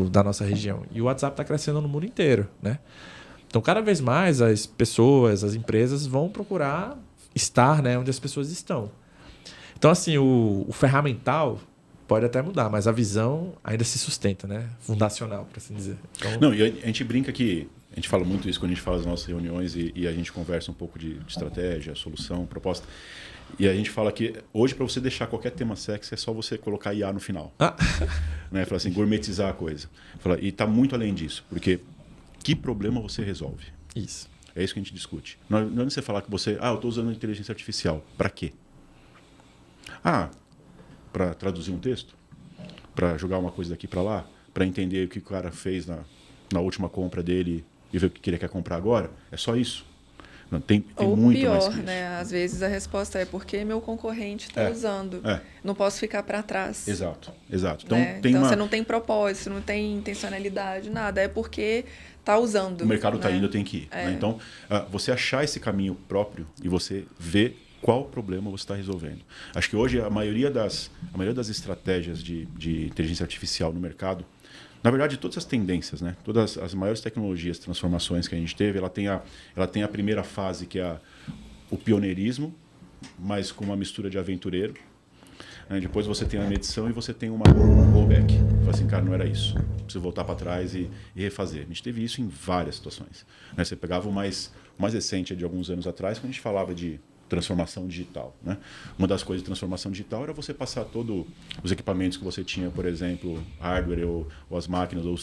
da nossa região. E o WhatsApp está crescendo no mundo inteiro, né? Então, cada vez mais as pessoas, as empresas vão procurar estar, né, onde as pessoas estão. Então, assim, o ferramental pode até mudar, mas a visão ainda se sustenta, né? Fundacional, por assim dizer. Então... Não, e a gente brinca que... A gente fala muito isso quando a gente fala das nossas reuniões e a gente conversa um pouco de estratégia, solução, proposta. E a gente fala que hoje, para você deixar qualquer tema sexy, é só você colocar IA no final. Né? Fala assim, gourmetizar a coisa. E está muito além disso, porque que problema você resolve? Isso. É isso que a gente discute. Não é você falar que você... eu estou usando inteligência artificial. Para quê? Para traduzir um texto? Para jogar uma coisa daqui para lá? Para entender o que o cara fez na última compra dele e ver o que ele quer comprar agora? É só isso? Não, tem ou muito pior, mais que isso. né? Às vezes a resposta é porque meu concorrente está usando. Não posso ficar para trás. Exato. Então, né? Você não tem propósito, não tem intencionalidade, nada. É porque está usando. O mercado está indo, eu tenho que ir. Né? Então, você achar esse caminho próprio e você ver qual problema você está resolvendo. Acho que hoje a maioria das estratégias de inteligência artificial no mercado, na verdade, todas as tendências, né? Todas as maiores tecnologias, transformações que a gente teve, ela tem a primeira fase, que é o pioneirismo, mas com uma mistura de aventureiro. Né? Depois você tem a medição e você tem um rollback. Fala assim, cara, não era isso. Preciso voltar para trás e refazer. A gente teve isso em várias situações. Né? Você pegava o mais recente de alguns anos atrás, quando a gente falava de transformação digital. Né? Uma das coisas de transformação digital era você passar todos os equipamentos que você tinha, por exemplo, hardware ou as máquinas, ou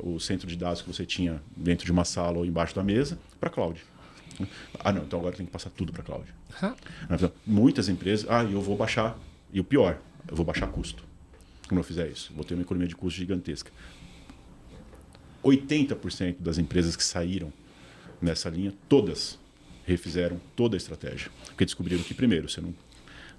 o centro de dados que você tinha dentro de uma sala ou embaixo da mesa, para a cloud. Não, então agora tem que passar tudo para a cloud. Então, muitas empresas, eu vou baixar, e o pior, eu vou baixar custo. Como eu fizer isso? Vou ter uma economia de custo gigantesca. 80% das empresas que saíram nessa linha, todas refizeram toda a estratégia. Porque descobriram que, primeiro, você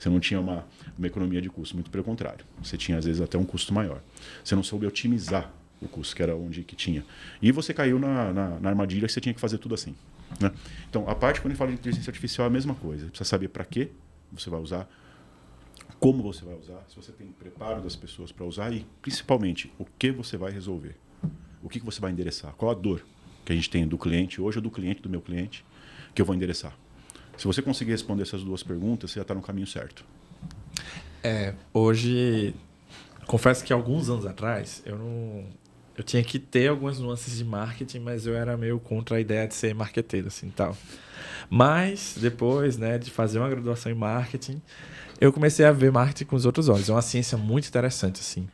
não tinha uma economia de custo, muito pelo contrário. Você tinha, às vezes, até um custo maior. Você não soube otimizar o custo, que era onde que tinha. E você caiu na armadilha que você tinha que fazer tudo assim. Né? Então, a parte, quando a gente fala de inteligência artificial, é a mesma coisa. Você precisa saber para que você vai usar, como você vai usar, se você tem preparo das pessoas para usar e, principalmente, o que você vai resolver. O que você vai endereçar. Qual a dor que a gente tem do cliente hoje ou do cliente, do meu cliente, que eu vou endereçar. Se você conseguir responder essas duas perguntas, você já está no caminho certo. Hoje, confesso que alguns anos atrás, eu tinha que ter algumas nuances de marketing, mas eu era meio contra a ideia de ser marqueteiro, assim, tal. Mas, depois, né, de fazer uma graduação em marketing, eu comecei a ver marketing com os outros olhos. É uma ciência muito interessante, assim.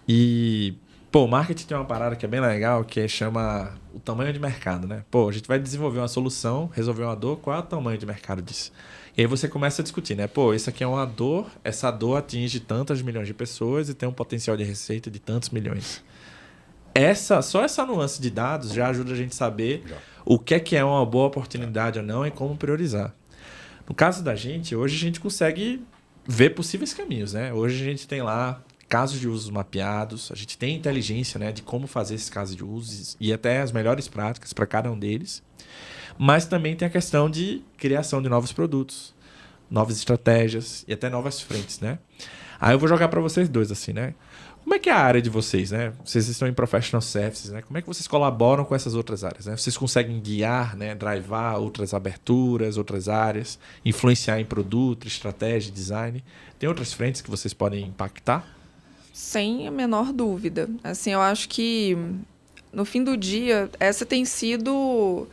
E... o marketing tem uma parada que é bem legal, que chama o tamanho de mercado, né? A gente vai desenvolver uma solução, resolver uma dor, qual é o tamanho de mercado disso? E aí você começa a discutir, né? Isso aqui é uma dor, essa dor atinge tantas milhões de pessoas e tem um potencial de receita de tantos milhões. Só essa nuance de dados já ajuda a gente a saber o que é uma boa oportunidade ou não e como priorizar. No caso da gente, hoje a gente consegue ver possíveis caminhos, né? Hoje a gente tem lá casos de usos mapeados, a gente tem inteligência, né, de como fazer esses casos de usos e até as melhores práticas para cada um deles. Mas também tem a questão de criação de novos produtos, novas estratégias e até novas frentes, né? Aí eu vou jogar para vocês dois, assim, né? Como é que é a área de vocês, né? Vocês estão em professional services, né? Como é que vocês colaboram com essas outras áreas, né? Vocês conseguem guiar, né, drivar outras aberturas, outras áreas, influenciar em produto, estratégia, design? Tem outras frentes que vocês podem impactar? Sem a menor dúvida. Assim, eu acho que, no fim do dia, essa tem sido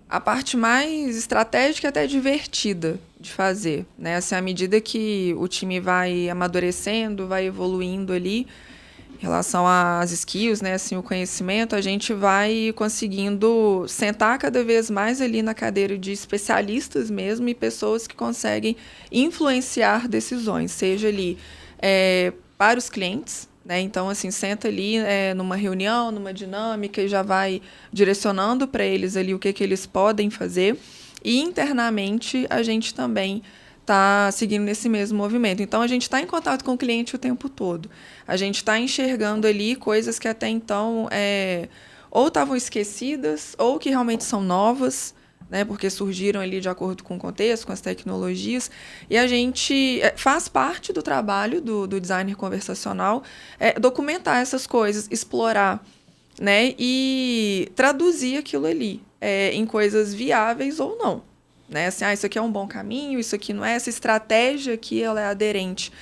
a parte mais estratégica e até divertida de fazer, né? Assim, à medida que o time vai amadurecendo, vai evoluindo ali, em relação às skills, né? Assim, o conhecimento, a gente vai conseguindo sentar cada vez mais ali na cadeira de especialistas mesmo e pessoas que conseguem influenciar decisões, seja ali... para os clientes, né? Então, assim, senta ali numa reunião, numa dinâmica e já vai direcionando para eles ali o que eles podem fazer. E internamente a gente também está seguindo nesse mesmo movimento. Então, a gente está em contato com o cliente o tempo todo. A gente está enxergando ali coisas que até então ou estavam esquecidas ou que realmente são novas, né, porque surgiram ali de acordo com o contexto, com as tecnologias, e a gente faz parte do trabalho do designer conversacional documentar essas coisas, explorar, né, e traduzir aquilo ali em coisas viáveis ou não. Né? Assim, isso aqui é um bom caminho, isso aqui não é, essa estratégia aqui ela é aderente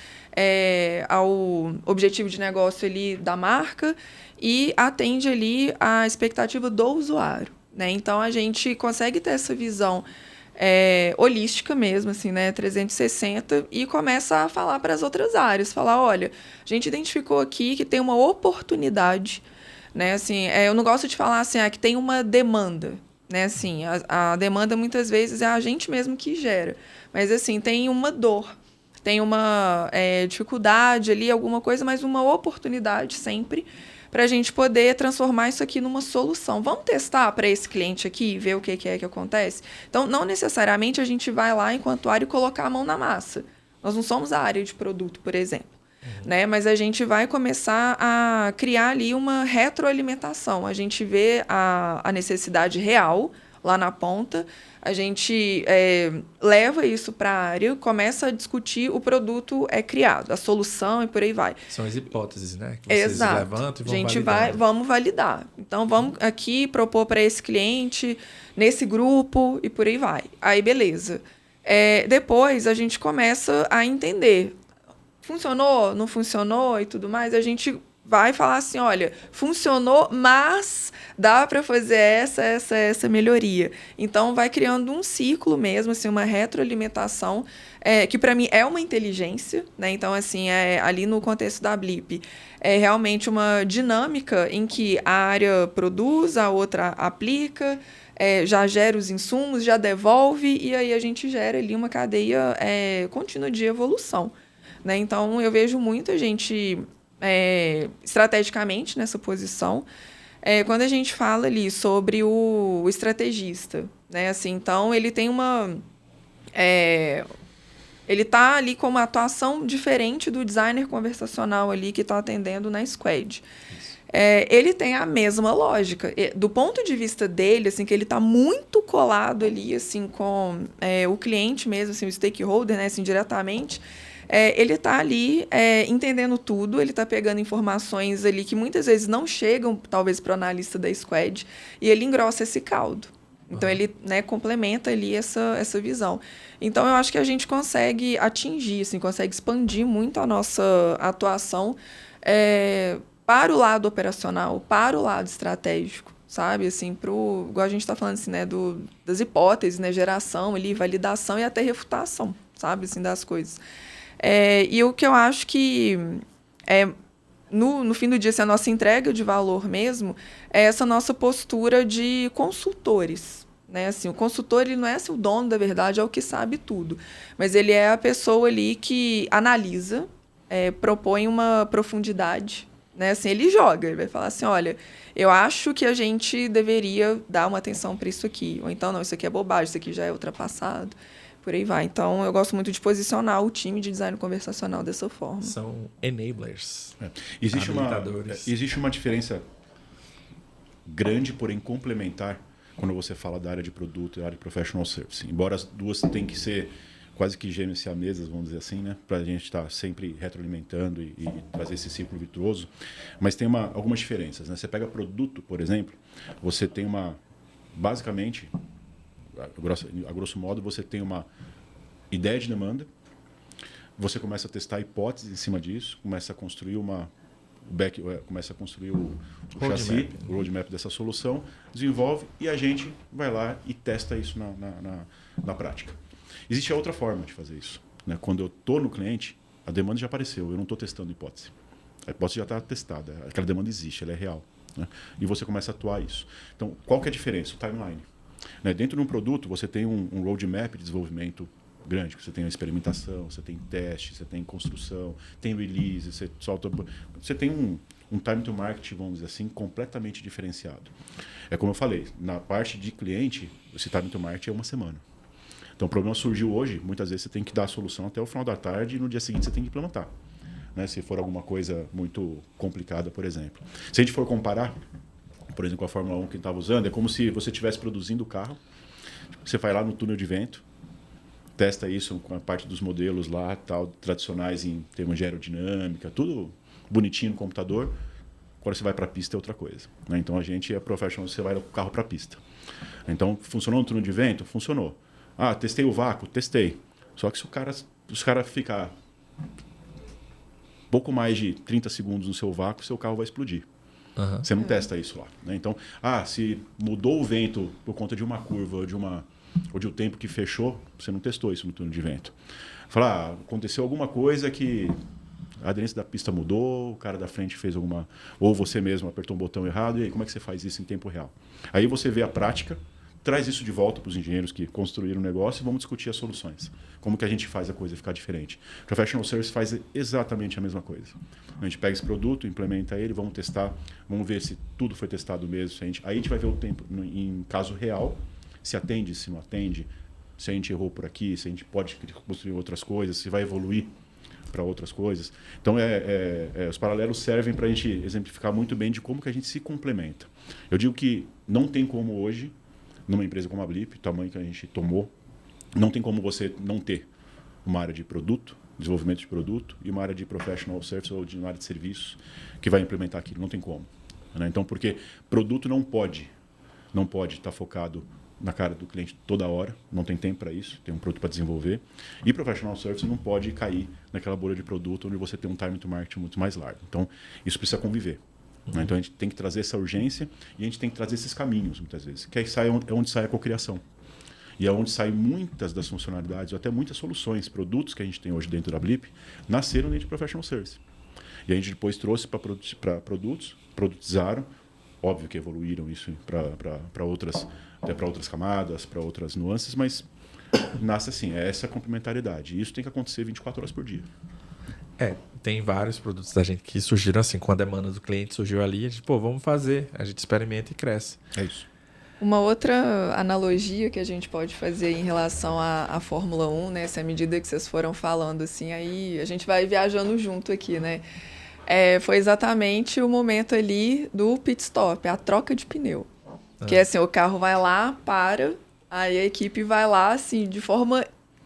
ao objetivo de negócio ali da marca e atende ali a expectativa do usuário, né? Então, a gente consegue ter essa visão holística mesmo, assim, né, 360, e começa a falar para as outras áreas, falar, olha, a gente identificou aqui que tem uma oportunidade, né, assim, eu não gosto de falar assim, que tem uma demanda, né, assim, a demanda muitas vezes é a gente mesmo que gera, mas assim, tem uma dor, tem uma dificuldade ali, alguma coisa, mas uma oportunidade sempre, para a gente poder transformar isso aqui numa solução. Vamos testar para esse cliente aqui, ver o que é que acontece? Então, não necessariamente a gente vai lá, enquanto área, e colocar a mão na massa. Nós não somos a área de produto, por exemplo. Né? Mas a gente vai começar a criar ali uma retroalimentação. A gente vê a necessidade real lá na ponta, a gente leva isso para a área, começa a discutir, o produto é criado, a solução e por aí vai. São as hipóteses, né? Que vocês levantam e vão vamos validar. Então, vamos aqui propor para esse cliente, nesse grupo e por aí vai. Aí, beleza. Depois, a gente começa a entender. Funcionou? Não funcionou? E tudo mais. A gente vai falar assim, olha, funcionou, mas dá para fazer essa melhoria. Então, vai criando um ciclo mesmo, assim, uma retroalimentação, que para mim é uma inteligência, né? Então, assim, ali no contexto da Blip, é realmente uma dinâmica em que a área produz, a outra aplica, já gera os insumos, já devolve, e aí a gente gera ali uma cadeia contínua de evolução, né? Então, eu vejo muita gente estrategicamente nessa posição. Quando a gente fala ali sobre o estrategista, né? Assim, então, ele tem uma... ele está ali com uma atuação diferente do designer conversacional ali que está atendendo na Squad. Ele tem a mesma lógica. Do ponto de vista dele, assim, que ele está muito colado ali, assim, com o cliente mesmo, assim, o stakeholder, né, assim, diretamente, ele está ali entendendo tudo, ele está pegando informações ali que muitas vezes não chegam, talvez, para o analista da Squad, e ele engrossa esse caldo. Então, ele, né, complementa ali essa visão. Então, eu acho que a gente consegue atingir, assim, consegue expandir muito a nossa atuação para o lado operacional, para o lado estratégico, sabe? Assim, igual a gente está falando assim, né, das hipóteses, né, geração, ali, validação e até refutação, sabe? Assim, das coisas. E o que eu acho que no fim do dia, assim, a nossa entrega de valor mesmo é essa nossa postura de consultores, né? Assim, o consultor, ele não é assim, o dono da verdade, é o que sabe tudo, mas ele é a pessoa ali que analisa, propõe uma profundidade, né? Assim, ele joga, ele vai falar assim, olha, eu acho que a gente deveria dar uma atenção para isso aqui, ou então, não, isso aqui é bobagem, isso aqui já é ultrapassado. Por aí vai. Então, eu gosto muito de posicionar o time de design conversacional dessa forma. São enablers. Existe uma diferença grande, porém complementar, quando você fala da área de produto e da área de professional service. Embora as duas tenham que ser quase que gêmeas siamesas, vamos dizer assim, né? Para a gente estar sempre retroalimentando e trazer esse ciclo virtuoso. Mas tem algumas diferenças, né? Você pega produto, por exemplo, você tem basicamente... A grosso modo, você tem uma ideia de demanda, você começa a testar hipóteses em cima disso, começa a construir começa a construir o chassi, o roadmap dessa solução, desenvolve e a gente vai lá e testa isso na prática. Existe a outra forma de fazer isso, né? Quando eu estou no cliente, a demanda já apareceu, eu não estou testando hipótese. A hipótese já está testada, aquela demanda existe, ela é real, né? E você começa a atuar isso. Então, qual que é a diferença? O timeline. Né? Dentro de um produto, você tem um roadmap de desenvolvimento grande. Você tem a experimentação, você tem teste, você tem construção, tem release, você solta... Você tem um time to market, vamos dizer assim, completamente diferenciado. É como eu falei, na parte de cliente, esse time to market é uma semana. Então, o problema surgiu hoje, muitas vezes você tem que dar a solução até o final da tarde e no dia seguinte você tem que implementar. Né? Se for alguma coisa muito complicada, por exemplo. Se a gente for comparar, por exemplo, com a Fórmula 1 que estava usando, é como se você estivesse produzindo o carro, você vai lá no túnel de vento, testa isso com a parte dos modelos lá, tal, tradicionais em termos de aerodinâmica, tudo bonitinho no computador. Quando você vai para a pista é outra coisa. Né? Então, a gente é professional, você vai com o carro para a pista. Então, funcionou no túnel de vento? Funcionou. Ah, testei o vácuo? Testei. Só que se os caras ficar pouco mais de 30 segundos no seu vácuo, seu carro vai explodir. Você não testa isso lá. Né? Então, se mudou o vento por conta de uma curva ou de um tempo que fechou, você não testou isso no túnel de vento. Fala, aconteceu alguma coisa que a aderência da pista mudou, o cara da frente fez alguma... Ou você mesmo apertou um botão errado, e aí como é que você faz isso em tempo real? Aí você vê a prática, traz isso de volta para os engenheiros que construíram o negócio e vamos discutir as soluções. Como que a gente faz a coisa ficar diferente? Professional Service faz exatamente a mesma coisa. A gente pega esse produto, implementa ele, vamos testar, vamos ver se tudo foi testado mesmo. Aí a gente vai ver o tempo em caso real, se atende, se não atende, se a gente errou por aqui, se a gente pode construir outras coisas, se vai evoluir para outras coisas. Então, os paralelos servem para a gente exemplificar muito bem de como que a gente se complementa. Eu digo que não tem como hoje, numa empresa como a Blip, o tamanho que a gente tomou, não tem como você não ter uma área de produto, desenvolvimento de produto, e uma área de professional service ou de uma área de serviços que vai implementar aquilo. Não tem como. Né? Então, porque produto não pode estar focado na cara do cliente toda hora, não tem tempo para isso, tem um produto para desenvolver. E professional service não pode cair naquela bolha de produto onde você tem um time to market muito mais largo. Então, isso precisa conviver. Né? Então, a gente tem que trazer essa urgência e a gente tem que trazer esses caminhos, muitas vezes. Que é onde sai a cocriação. E é onde saem muitas das funcionalidades, ou até muitas soluções, produtos que a gente tem hoje dentro da Blip, nasceram dentro de professional service. E a gente depois trouxe para produtos, produtizaram, óbvio que evoluíram isso para outras camadas, para outras nuances, mas nasce assim, é essa complementariedade. E isso tem que acontecer 24 horas por dia. Tem vários produtos da gente que surgiram assim, com a demanda do cliente surgiu ali, a gente, vamos fazer, a gente experimenta e cresce. É isso. Uma outra analogia que a gente pode fazer em relação à Fórmula 1, né? Se à medida que vocês foram falando, assim, aí a gente vai viajando junto aqui, né? Foi exatamente o momento ali do pit stop, a troca de pneu. Que é assim, o carro vai lá, aí a equipe vai lá, assim, de forma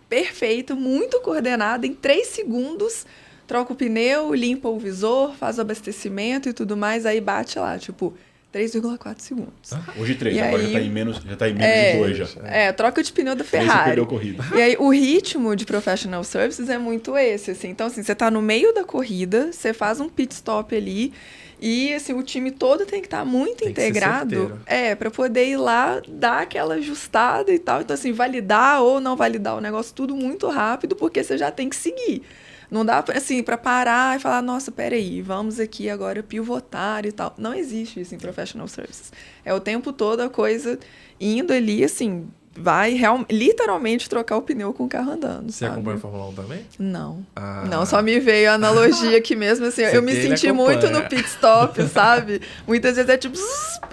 perfeita, muito coordenada, em 3 segundos, troca o pneu, limpa o visor, faz o abastecimento e tudo mais, aí bate lá, tipo, 3,4 segundos. Hoje 3, e agora aí, já está em menos de 2 já. Troca de pneu da Ferrari. Perdeu a corrida. E aí o ritmo de professional services é muito esse, assim. Então, assim, você está no meio da corrida, você faz um pit stop ali e, assim, o time todo tem que estar muito integrado para poder ir lá, dar aquela ajustada e tal. Então, assim, validar ou não validar o negócio tudo muito rápido, porque você já tem que seguir. Não dá, assim, para parar e falar, nossa, peraí, vamos aqui agora pivotar e tal. Não existe isso em professional services. É o tempo todo a coisa indo ali, assim, vai literalmente trocar o pneu com o carro andando, Você acompanha a Fórmula 1 também? Não. Não, só me veio a analogia aqui mesmo, assim, eu me senti muito no pit stop, sabe? Muitas vezes é tipo,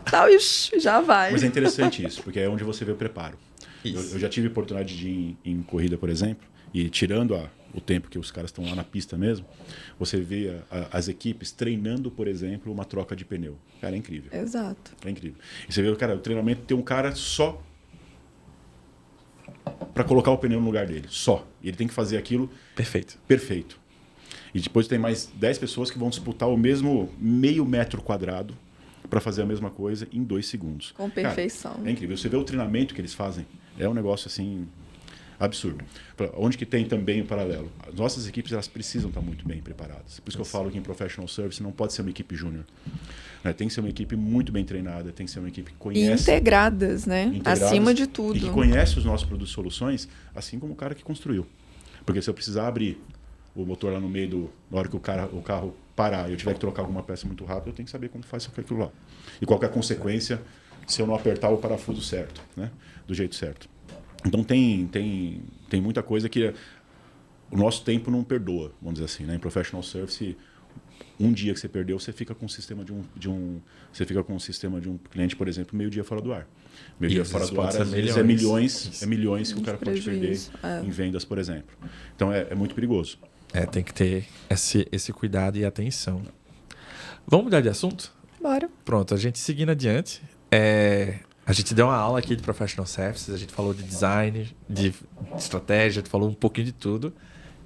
tal, e já vai. Mas é interessante isso, porque é onde você vê o preparo. Eu já tive a oportunidade de ir em corrida, por exemplo, e tirando o tempo que os caras estão lá na pista mesmo, você vê as equipes treinando, por exemplo, uma troca de pneu. Cara, é incrível. Exato. É incrível. E você vê, cara, o treinamento tem um cara só para colocar o pneu no lugar dele. Só. E ele tem que fazer aquilo perfeito. E depois tem mais 10 pessoas que vão disputar o mesmo meio metro quadrado para fazer a mesma coisa em 2 segundos. Com perfeição. Cara, é incrível. Você vê o treinamento que eles fazem. É um negócio assim... absurdo. Onde que tem também o paralelo? As nossas equipes elas precisam estar muito bem preparadas. Por isso que eu falo que em professional service não pode ser uma equipe júnior. Né? Tem que ser uma equipe muito bem treinada, tem que ser uma equipe que conhece... E integradas, né? Acima de tudo. E que conhece os nossos produtos e soluções, assim como o cara que construiu. Porque se eu precisar abrir o motor lá no meio na hora que o carro parar e eu tiver que trocar alguma peça muito rápido, eu tenho que saber como faz aquilo lá. E qual que é a consequência se eu não apertar o parafuso certo, né? Do jeito certo. Então tem muita coisa que o nosso tempo não perdoa, vamos dizer assim, né? Em professional service, um dia que você perdeu, você fica com o sistema de um cliente, por exemplo, meio dia fora do ar. Meio dia fora do ar, às vezes é milhões que o cara pode perder em vendas, por exemplo. Então é muito perigoso. Tem que ter esse cuidado e atenção. Vamos mudar de assunto? Bora. Pronto, a gente seguindo adiante. A gente deu uma aula aqui de Professional Services, a gente falou de design, de estratégia, a gente falou um pouquinho de tudo,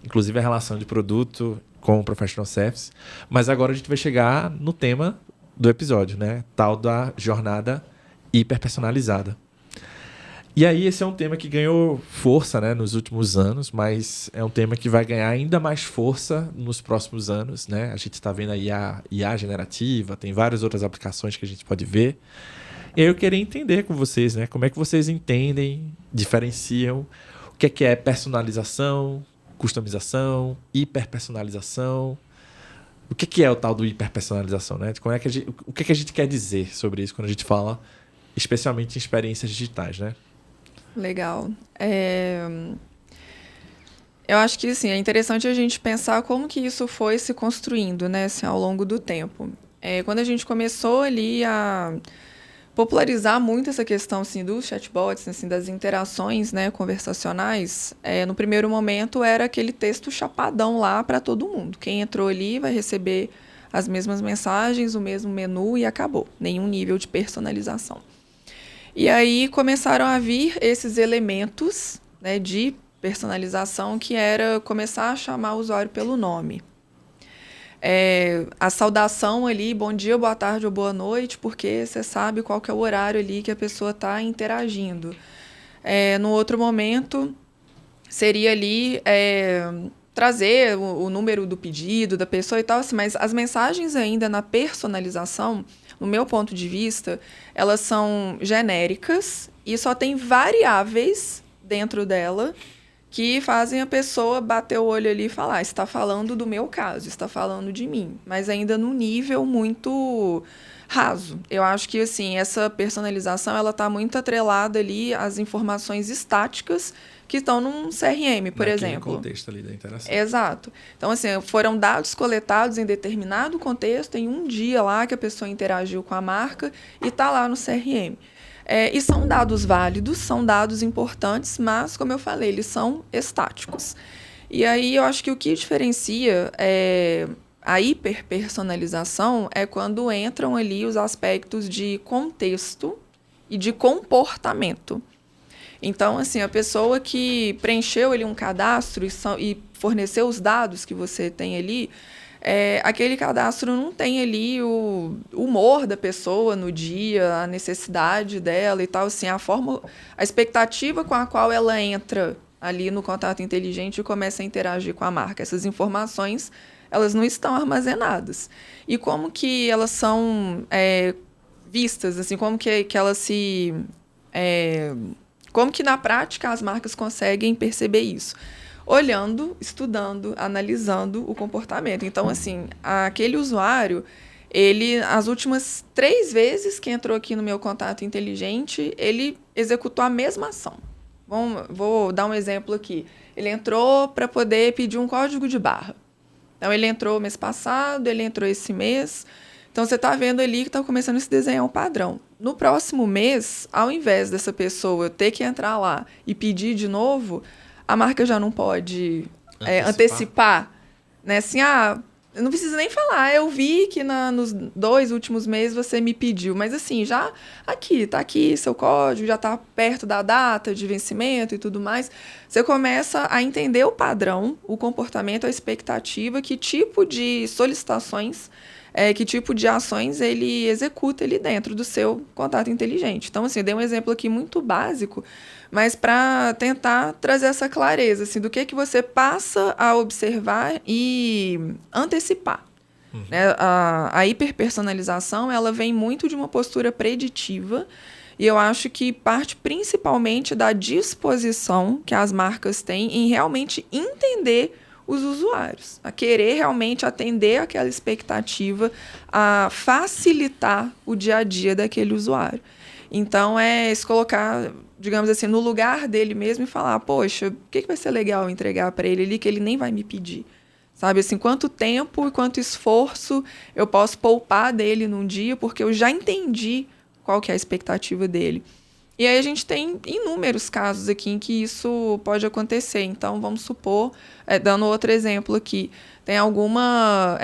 inclusive a relação de produto com o Professional Services. Mas agora a gente vai chegar no tema do episódio, né? Tal da jornada hiperpersonalizada. E aí esse é um tema que ganhou força, né, nos últimos anos, mas é um tema que vai ganhar ainda mais força nos próximos anos, né? A gente está vendo aí a IA generativa, tem várias outras aplicações que a gente pode ver. E aí eu queria entender com vocês, né, como é que vocês entendem, diferenciam o que é personalização, customização, hiperpersonalização. O que é o tal do hiperpersonalização, né? Como é que o que a gente quer dizer sobre isso quando a gente fala, especialmente em experiências digitais, né? Legal. Eu acho que assim, é interessante a gente pensar como que isso foi se construindo, né, assim, ao longo do tempo. Quando a gente começou ali a popularizar muito essa questão assim, dos chatbots, assim, das interações, né, conversacionais, no primeiro momento era aquele texto chapadão lá para todo mundo. Quem entrou ali vai receber as mesmas mensagens, o mesmo menu e acabou. Nenhum nível de personalização. E aí começaram a vir esses elementos, né, de personalização, que era começar a chamar o usuário pelo nome. A saudação ali, bom dia, boa tarde ou boa noite, porque você sabe qual que é o horário ali que a pessoa está interagindo. No outro momento, seria ali trazer o número do pedido da pessoa e tal, assim, mas as mensagens ainda na personalização, no meu ponto de vista, elas são genéricas e só tem variáveis dentro dela que fazem a pessoa bater o olho ali e falar, está falando do meu caso, está falando de mim, mas ainda num nível muito raso. Eu acho que assim, essa personalização ela está muito atrelada ali às informações estáticas que estão num CRM, por exemplo. Naquele contexto ali da interação. Exato. Então, assim, foram dados coletados em determinado contexto, em um dia lá que a pessoa interagiu com a marca e está lá no CRM. E são dados válidos, são dados importantes, mas, como eu falei, eles são estáticos. E aí, eu acho que o que diferencia a hiperpersonalização é quando entram ali os aspectos de contexto e de comportamento. Então, assim, a pessoa que preencheu ali um cadastro e forneceu os dados que você tem ali, aquele cadastro não tem ali o humor da pessoa no dia, a necessidade dela e tal, assim, a expectativa com a qual ela entra ali no contato inteligente e começa a interagir com a marca. Essas informações, elas não estão armazenadas. E como que elas são vistas, assim, como que elas se... como que, na prática, as marcas conseguem perceber isso? Olhando, estudando, analisando o comportamento. Então, assim, aquele usuário, as últimas 3 vezes que entrou aqui no meu contato inteligente, ele executou a mesma ação. Vou dar um exemplo aqui. Ele entrou para poder pedir um código de barra. Então, ele entrou mês passado, ele entrou esse mês. Então, você está vendo ali que está começando a se desenhar um padrão. No próximo mês, ao invés dessa pessoa ter que entrar lá e pedir de novo, a marca já não pode antecipar. Né? Assim, eu não preciso nem falar. Eu vi que nos 2 últimos meses você me pediu. Mas, assim, já está aqui seu código, já está perto da data de vencimento e tudo mais. Você começa a entender o padrão, o comportamento, a expectativa, que tipo de solicitações... que tipo de ações ele executa ali dentro do seu contato inteligente. Então, assim, eu dei um exemplo aqui muito básico, mas para tentar trazer essa clareza, assim, do que você passa a observar e antecipar. Uhum. Né? A hiperpersonalização, ela vem muito de uma postura preditiva e eu acho que parte principalmente da disposição que as marcas têm em realmente entender os usuários, a querer realmente atender aquela expectativa, a facilitar o dia a dia daquele usuário. Então, se colocar, digamos assim, no lugar dele mesmo e falar, poxa, o que vai ser legal eu entregar para ele ali que ele nem vai me pedir? Sabe, assim, quanto tempo e quanto esforço eu posso poupar dele num dia, porque eu já entendi qual que é a expectativa dele. E aí a gente tem inúmeros casos aqui em que isso pode acontecer. Então, vamos supor, dando outro exemplo aqui, tem alguma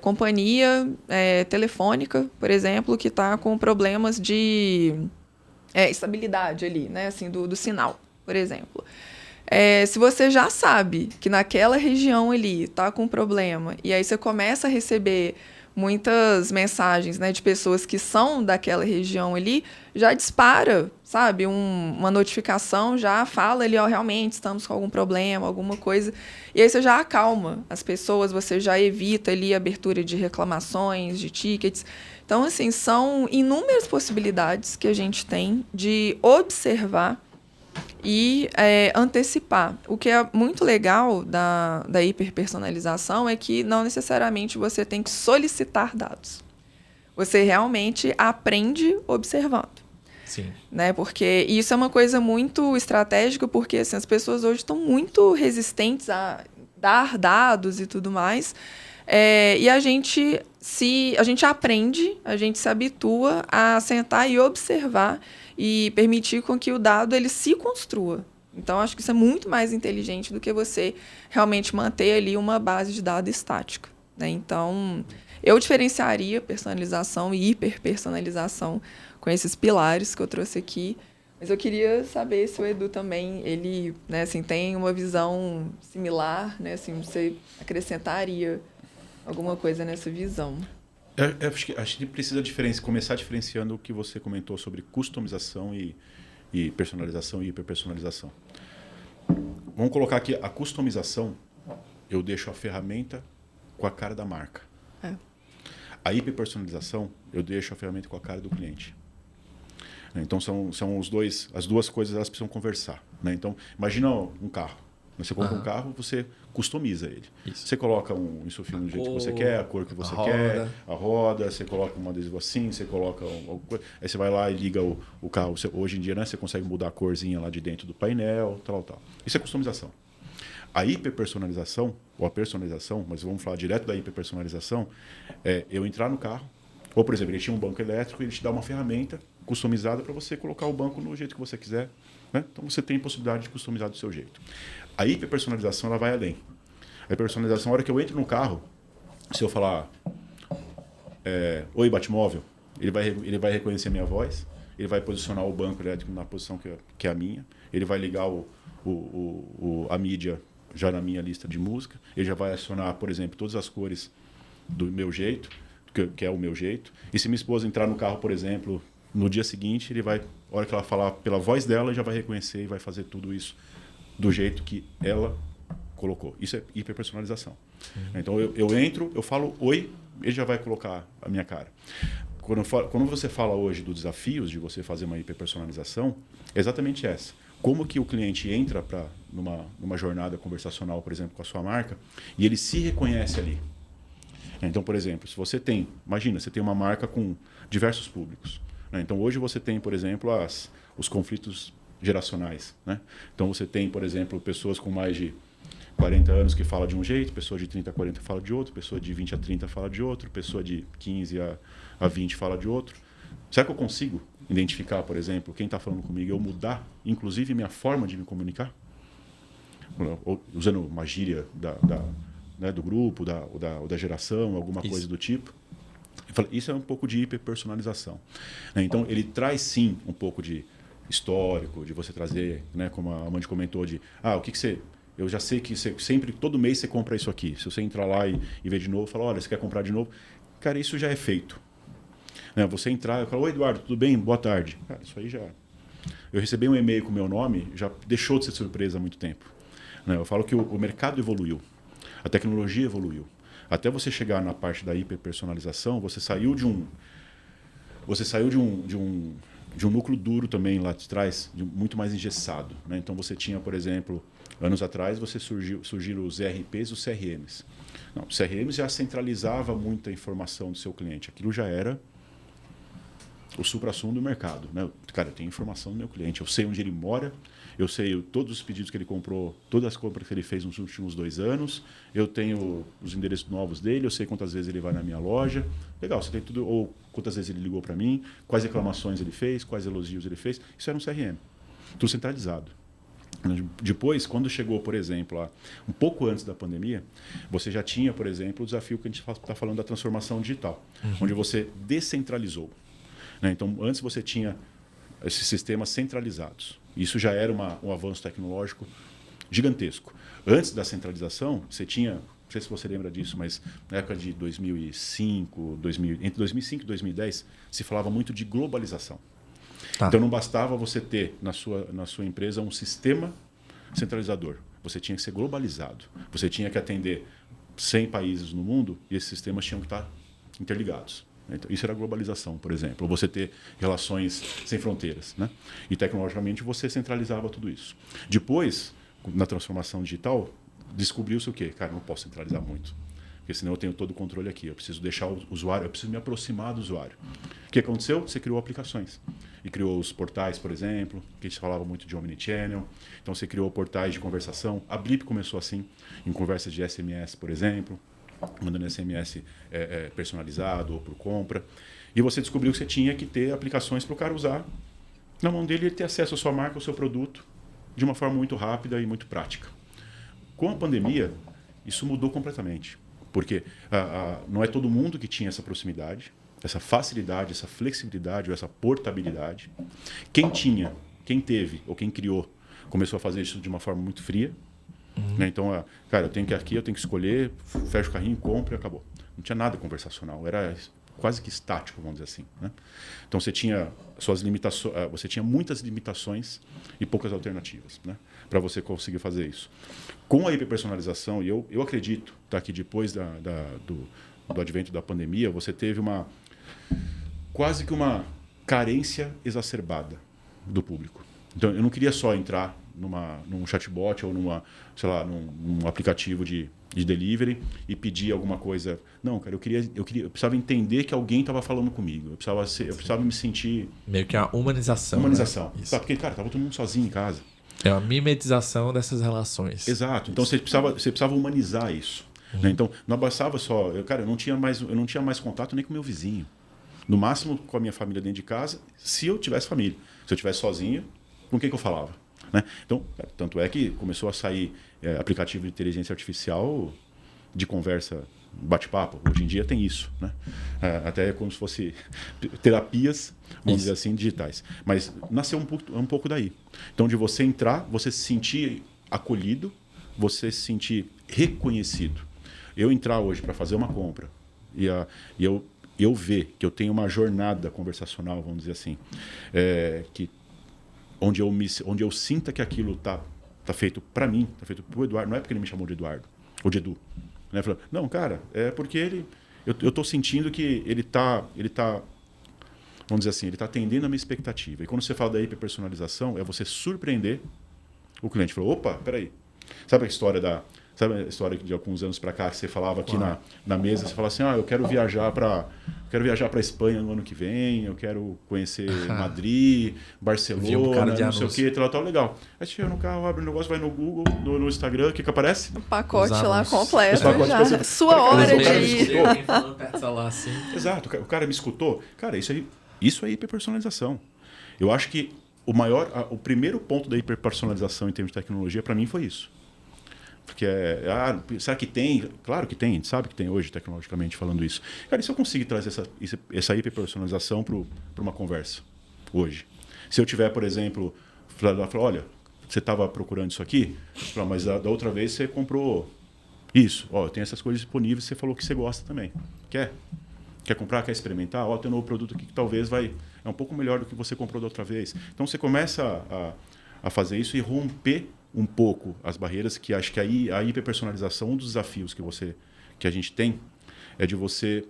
companhia telefônica, por exemplo, que está com problemas de estabilidade ali, né, assim, do sinal, por exemplo. Se você já sabe que naquela região ali está com problema, e aí você começa a receber muitas mensagens, né, de pessoas que são daquela região ali, já dispara, sabe, uma notificação, já fala ali, ó, realmente estamos com algum problema, alguma coisa, e aí você já acalma as pessoas, você já evita ali a abertura de reclamações, de tickets. Então, assim, são inúmeras possibilidades que a gente tem de observar e antecipar. O que é muito legal da hiperpersonalização é que não necessariamente você tem que solicitar dados. Você realmente aprende observando. Sim. Né? Porque isso é uma coisa muito estratégica, porque assim, as pessoas hoje estão muito resistentes a dar dados e tudo mais. E a gente aprende, a gente se habitua a sentar e observar e permitir com que o dado ele se construa. Então, acho que isso é muito mais inteligente do que você realmente manter ali uma base de dados estática, né? Então, eu diferenciaria personalização e hiperpersonalização com esses pilares que eu trouxe aqui. Mas eu queria saber se o Edu também, ele, né, assim, tem uma visão similar, né? Assim, você acrescentaria alguma coisa nessa visão? Acho que precisa começar diferenciando o que você comentou sobre customização e personalização e hiperpersonalização. Vamos colocar aqui a customização, eu deixo a ferramenta com a cara da marca. A hiperpersonalização, eu deixo a ferramenta com a cara do cliente. Então, são as duas coisas, elas precisam conversar. Né? Então, imagina um carro. Você compra um carro, você customiza ele. Isso. Você coloca um insufilme do jeito que você quer, a cor que você quer, a roda, você coloca um adesivo assim, você coloca aí você vai lá e liga o carro. Hoje em dia, né, você consegue mudar a corzinha lá de dentro do painel, tal. Isso é customização. A hiperpersonalização, ou a personalização, mas vamos falar direto da hiperpersonalização, é eu entrar no carro, ou, por exemplo, ele tinha um banco elétrico, ele te dá uma ferramenta customizada para você colocar o banco no jeito que você quiser. Né? Então, você tem possibilidade de customizar do seu jeito. A hiperpersonalização, ela vai além. A hiperpersonalização, na hora que eu entro no carro, se eu falar oi, Batmóvel, ele vai reconhecer a minha voz, ele vai posicionar o banco elétrico na posição que é a minha, ele vai ligar a mídia já na minha lista de música, ele já vai acionar, por exemplo, todas as cores do meu jeito, que é o meu jeito. E se minha esposa entrar no carro, por exemplo, no dia seguinte, ele vai, a hora que ela falar pela voz dela, ele já vai reconhecer e vai fazer tudo isso do jeito que ela colocou. Isso é hiperpersonalização. Então, eu entro, eu falo oi, ele já vai colocar a minha cara. Quando você fala hoje dos desafios de você fazer uma hiperpersonalização, é exatamente essa. Como que o cliente entra numa jornada conversacional, por exemplo, com a sua marca, e ele se reconhece ali. Então, por exemplo, se você imagina, você tem uma marca com diversos públicos. Né? Então, hoje você tem, por exemplo, os conflitos geracionais. Né? Então, você tem, por exemplo, pessoas com mais de 40 anos que fala de um jeito, pessoa de 30 a 40 fala de outro, pessoa de 20 a 30 fala de outro, pessoa de 15 a 20 fala de outro. Será que eu consigo identificar, por exemplo, quem está falando comigo, eu mudar, inclusive, minha forma de me comunicar? Usando uma gíria né, do grupo, da geração, alguma coisa do tipo. Isso é um pouco de hiperpersonalização. Então, ele traz, sim, um pouco de histórico, de você trazer, né, como a Amanda comentou, o que você... Eu já sei que você, sempre, todo mês você compra isso aqui. Se você entrar lá e ver de novo, falar, olha, você quer comprar de novo? Cara, isso já é feito. Né, você entrar e falar, oi, Eduardo, tudo bem? Boa tarde. Cara, isso aí já... Eu recebi um e-mail com o meu nome, já deixou de ser surpresa há muito tempo. Né, eu falo que o mercado evoluiu. A tecnologia evoluiu. Até você chegar na parte da hiperpersonalização, você saiu de um núcleo duro também lá de trás, muito mais engessado. Né? Então você tinha, por exemplo, anos atrás, surgiram os ERPs e os CRMs. Não, os CRMs já centralizava muita informação do seu cliente. Aquilo já era o supra-sumo do mercado. Né? Cara, eu tenho informação do meu cliente, eu sei onde ele mora, eu sei todos os pedidos que ele comprou, todas as compras que ele fez nos últimos 2 anos, eu tenho os endereços novos dele, eu sei quantas vezes ele vai na minha loja. Legal, você tem tudo, ou quantas vezes ele ligou para mim, quais reclamações ele fez, quais elogios ele fez. Isso era um CRM, tudo centralizado. Depois, quando chegou, por exemplo, um pouco antes da pandemia, você já tinha, por exemplo, o desafio que a gente está falando da transformação digital, onde você descentralizou. Então, antes você tinha esses sistemas centralizados. Isso já era um avanço tecnológico gigantesco. Antes da centralização, você tinha não sei se você lembra disso, mas na época de 2005, entre 2005 e 2010, se falava muito de globalização. Tá. Então não bastava você ter na sua empresa um sistema centralizador. Você tinha que ser globalizado. Você tinha que atender 100 países no mundo e esses sistemas tinham que estar interligados. Então, isso era globalização, por exemplo. Ou você ter relações sem fronteiras, né? E tecnologicamente você centralizava tudo isso. Depois, na transformação digital, descobriu-se o quê? Cara, eu não posso centralizar muito. Porque senão eu tenho todo o controle aqui. Eu preciso deixar o usuário, eu preciso me aproximar do usuário. O que aconteceu? Você criou aplicações. E criou os portais, por exemplo, que a gente falava muito de omnichannel. Então você criou portais de conversação. A Blip começou assim, em conversas de SMS, por exemplo, mandando SMS personalizado ou por compra. E você descobriu que você tinha que ter aplicações para o cara usar na mão dele e ter acesso à sua marca, ao seu produto, de uma forma muito rápida e muito prática. Com a pandemia, isso mudou completamente. Porque não é todo mundo que tinha essa proximidade, essa facilidade, essa flexibilidade, ou essa portabilidade. Quem tinha, quem teve ou quem criou, começou a fazer isso de uma forma muito fria. Né? Então, cara, eu tenho que escolher, fecho o carrinho, compro e acabou. Não tinha nada conversacional, era quase que estático, vamos dizer assim. Né? Então, você tinha suas limitações, você tinha muitas limitações e poucas alternativas, né? Para você conseguir fazer isso. Com a hiperpersonalização, e eu acredito que depois do advento da pandemia, você teve quase que uma carência exacerbada do público. Então, eu não queria só entrar num chatbot ou num aplicativo de delivery e pedir alguma coisa. Não, cara, eu precisava entender que alguém estava falando comigo. Eu precisava me sentir... Meio que a humanização. Humanização. Né? Porque, cara, estava todo mundo sozinho em casa. É uma mimetização dessas relações. Exato. Então, você precisava humanizar isso. Né? Então, não bastava só... Eu não tinha mais contato nem com o meu vizinho. No máximo, com a minha família dentro de casa, se eu tivesse família. Se eu estivesse sozinho, com quem que eu falava? Né? Então, tanto é que começou a sair aplicativo de inteligência artificial de conversa, bate-papo. Hoje em dia tem isso. Né? Até como se fosse terapias, vamos dizer assim, digitais. Mas nasceu um pouco daí. Então, de você entrar, você se sentir acolhido, você se sentir reconhecido. Eu entrar hoje para fazer uma compra e eu ver que eu tenho uma jornada conversacional, vamos dizer assim, onde eu sinta que aquilo tá feito para mim, tá feito pro Eduardo. Não é porque ele me chamou de Eduardo ou de Edu, né? Falando, não, cara, é porque eu tô sentindo que ele tá, vamos dizer assim, ele tá atendendo a minha expectativa. E quando você fala da hiperpersonalização, é você surpreender o cliente. Falou, opa, peraí, sabe a história de alguns anos para cá que você falava aqui na mesa, você fala assim, eu quero viajar para Espanha no ano que vem, eu quero conhecer Madrid, Barcelona, não sei o que, tal, legal. Aí você chega no carro, abre o negócio, vai no Google, no Instagram, o que aparece? O pacote lá completo. Já. Sua hora de ir. Exato, o cara me escutou. Cara, isso é hiperpersonalização. Eu acho que o primeiro ponto da hiperpersonalização em termos de tecnologia, para mim, foi isso. Porque será que tem? Claro que tem, a gente sabe que tem hoje, tecnologicamente falando isso. Cara, e se eu conseguir trazer essa hiperpersonalização para uma conversa hoje? Se eu tiver, por exemplo, falar, olha, você estava procurando isso aqui, mas da outra vez você comprou isso. Ó, eu tenho essas coisas disponíveis, você falou que você gosta também. Quer comprar, quer experimentar? Ó, tem um novo produto aqui que talvez é um pouco melhor do que você comprou da outra vez. Então você começa a fazer isso e romper um pouco as barreiras, que acho que aí a hiperpersonalização, um dos desafios que a gente tem é de você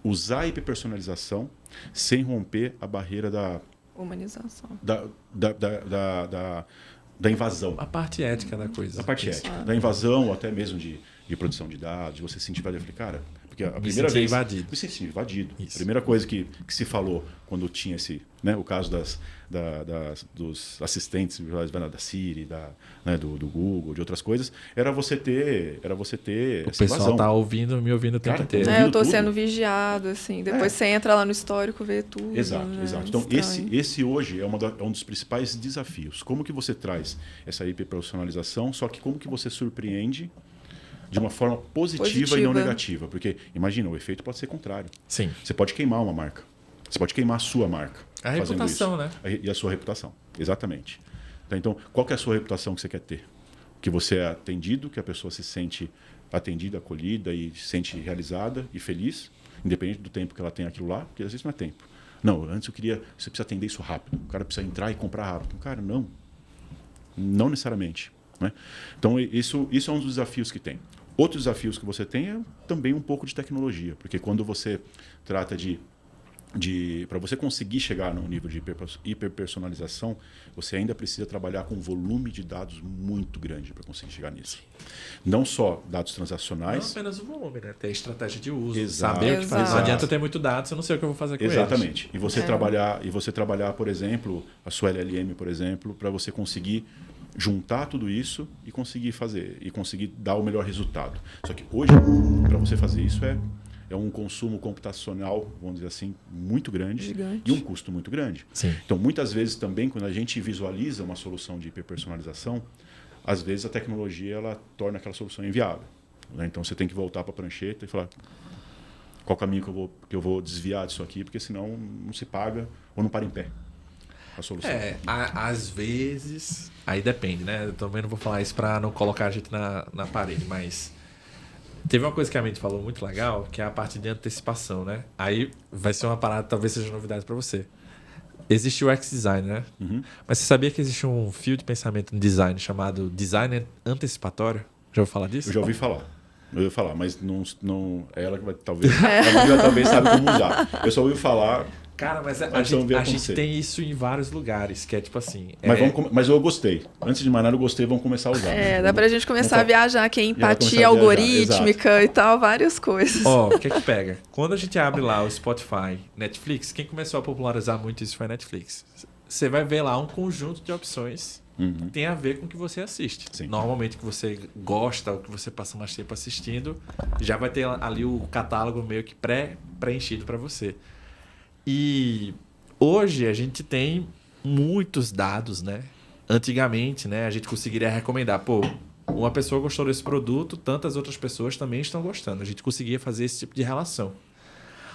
usar a hiperpersonalização sem romper a barreira da humanização, da invasão. A parte ética da coisa. A parte ética. Da invasão, ou até mesmo de produção de dados, de você se sentir invadido. Cara, porque a primeira vez... invadido. Me senti invadido. Isso. A primeira coisa que se falou quando tinha o caso dos assistentes da Siri, do Google, de outras coisas, era você ter o essa pessoal invasão. tá me ouvindo o tempo inteiro. Eu tô sendo vigiado, assim. Depois você entra lá no histórico, vê tudo. Exato. Então, esse hoje é um dos principais desafios. Como que você traz essa hiperpersonalização, só que como que você surpreende de uma forma positiva e não negativa? Porque, imagina, o efeito pode ser contrário. Sim. Você pode queimar uma marca. Você pode queimar a sua marca. A reputação, né? E a sua reputação, exatamente. Então, qual que é a sua reputação que você quer ter? Que você é atendido, que a pessoa se sente atendida, acolhida e se sente realizada e feliz, independente do tempo que ela tem aquilo lá, porque às vezes não é tempo. Não, antes você precisa atender isso rápido. O cara precisa entrar e comprar rápido. Cara, não necessariamente. Né? Então, isso é um dos desafios que tem. Outros desafios que você tem é também um pouco de tecnologia, porque quando você trata para você conseguir chegar num nível de hiperpersonalização, você ainda precisa trabalhar com um volume de dados muito grande para conseguir chegar nisso. Não só dados transacionais. Não apenas o volume, né? Ter estratégia de uso, Exato. saber o que fazer. Não Exato. adianta ter muito dados, eu não sei o que eu vou fazer com eles. Exatamente. E você trabalhar, por exemplo, a sua LLM, por exemplo, para você conseguir juntar tudo isso e conseguir fazer, e conseguir dar o melhor resultado. Só que hoje, para você fazer isso, é um consumo computacional, vamos dizer assim, muito grande. Gigante. E um custo muito grande. Sim. Então, muitas vezes também, quando a gente visualiza uma solução de hiperpersonalização, às vezes a tecnologia ela torna aquela solução inviável. Né? Então, você tem que voltar para a prancheta e falar qual caminho que eu vou desviar disso aqui, porque senão não se paga ou não para em pé a solução. Às vezes, aí depende, né? Eu também não vou falar isso para não colocar a gente na parede, mas teve uma coisa que a Mindy falou muito legal, que é a parte de antecipação, né? Aí vai ser uma parada, talvez seja novidade para você. Existe o X-Design, né? Uhum. Mas você sabia que existe um fio de pensamento no design chamado design antecipatório? Já ouviu falar disso? Eu já ouvi falar, mas não ela que vai talvez sabe como usar. Eu só ouvi falar. Cara, mas a gente tem isso em vários lugares, que é tipo assim... Mas eu gostei. Antes de mais nada, eu gostei, vamos começar a usar. Dá pra gente começar a viajar aqui em empatia a algorítmica e tal, várias coisas. O que pega? Quando a gente abre lá o Spotify, Netflix, quem começou a popularizar muito isso foi a Netflix. Você vai ver lá um conjunto de opções que tem a ver com o que você assiste. Sim. Normalmente o que você gosta, o que você passa mais tempo assistindo, já vai ter ali o catálogo meio que preenchido para você. E hoje a gente tem muitos dados, né? Antigamente, né, a gente conseguiria recomendar, uma pessoa gostou desse produto, tantas outras pessoas também estão gostando. A gente conseguia fazer esse tipo de relação.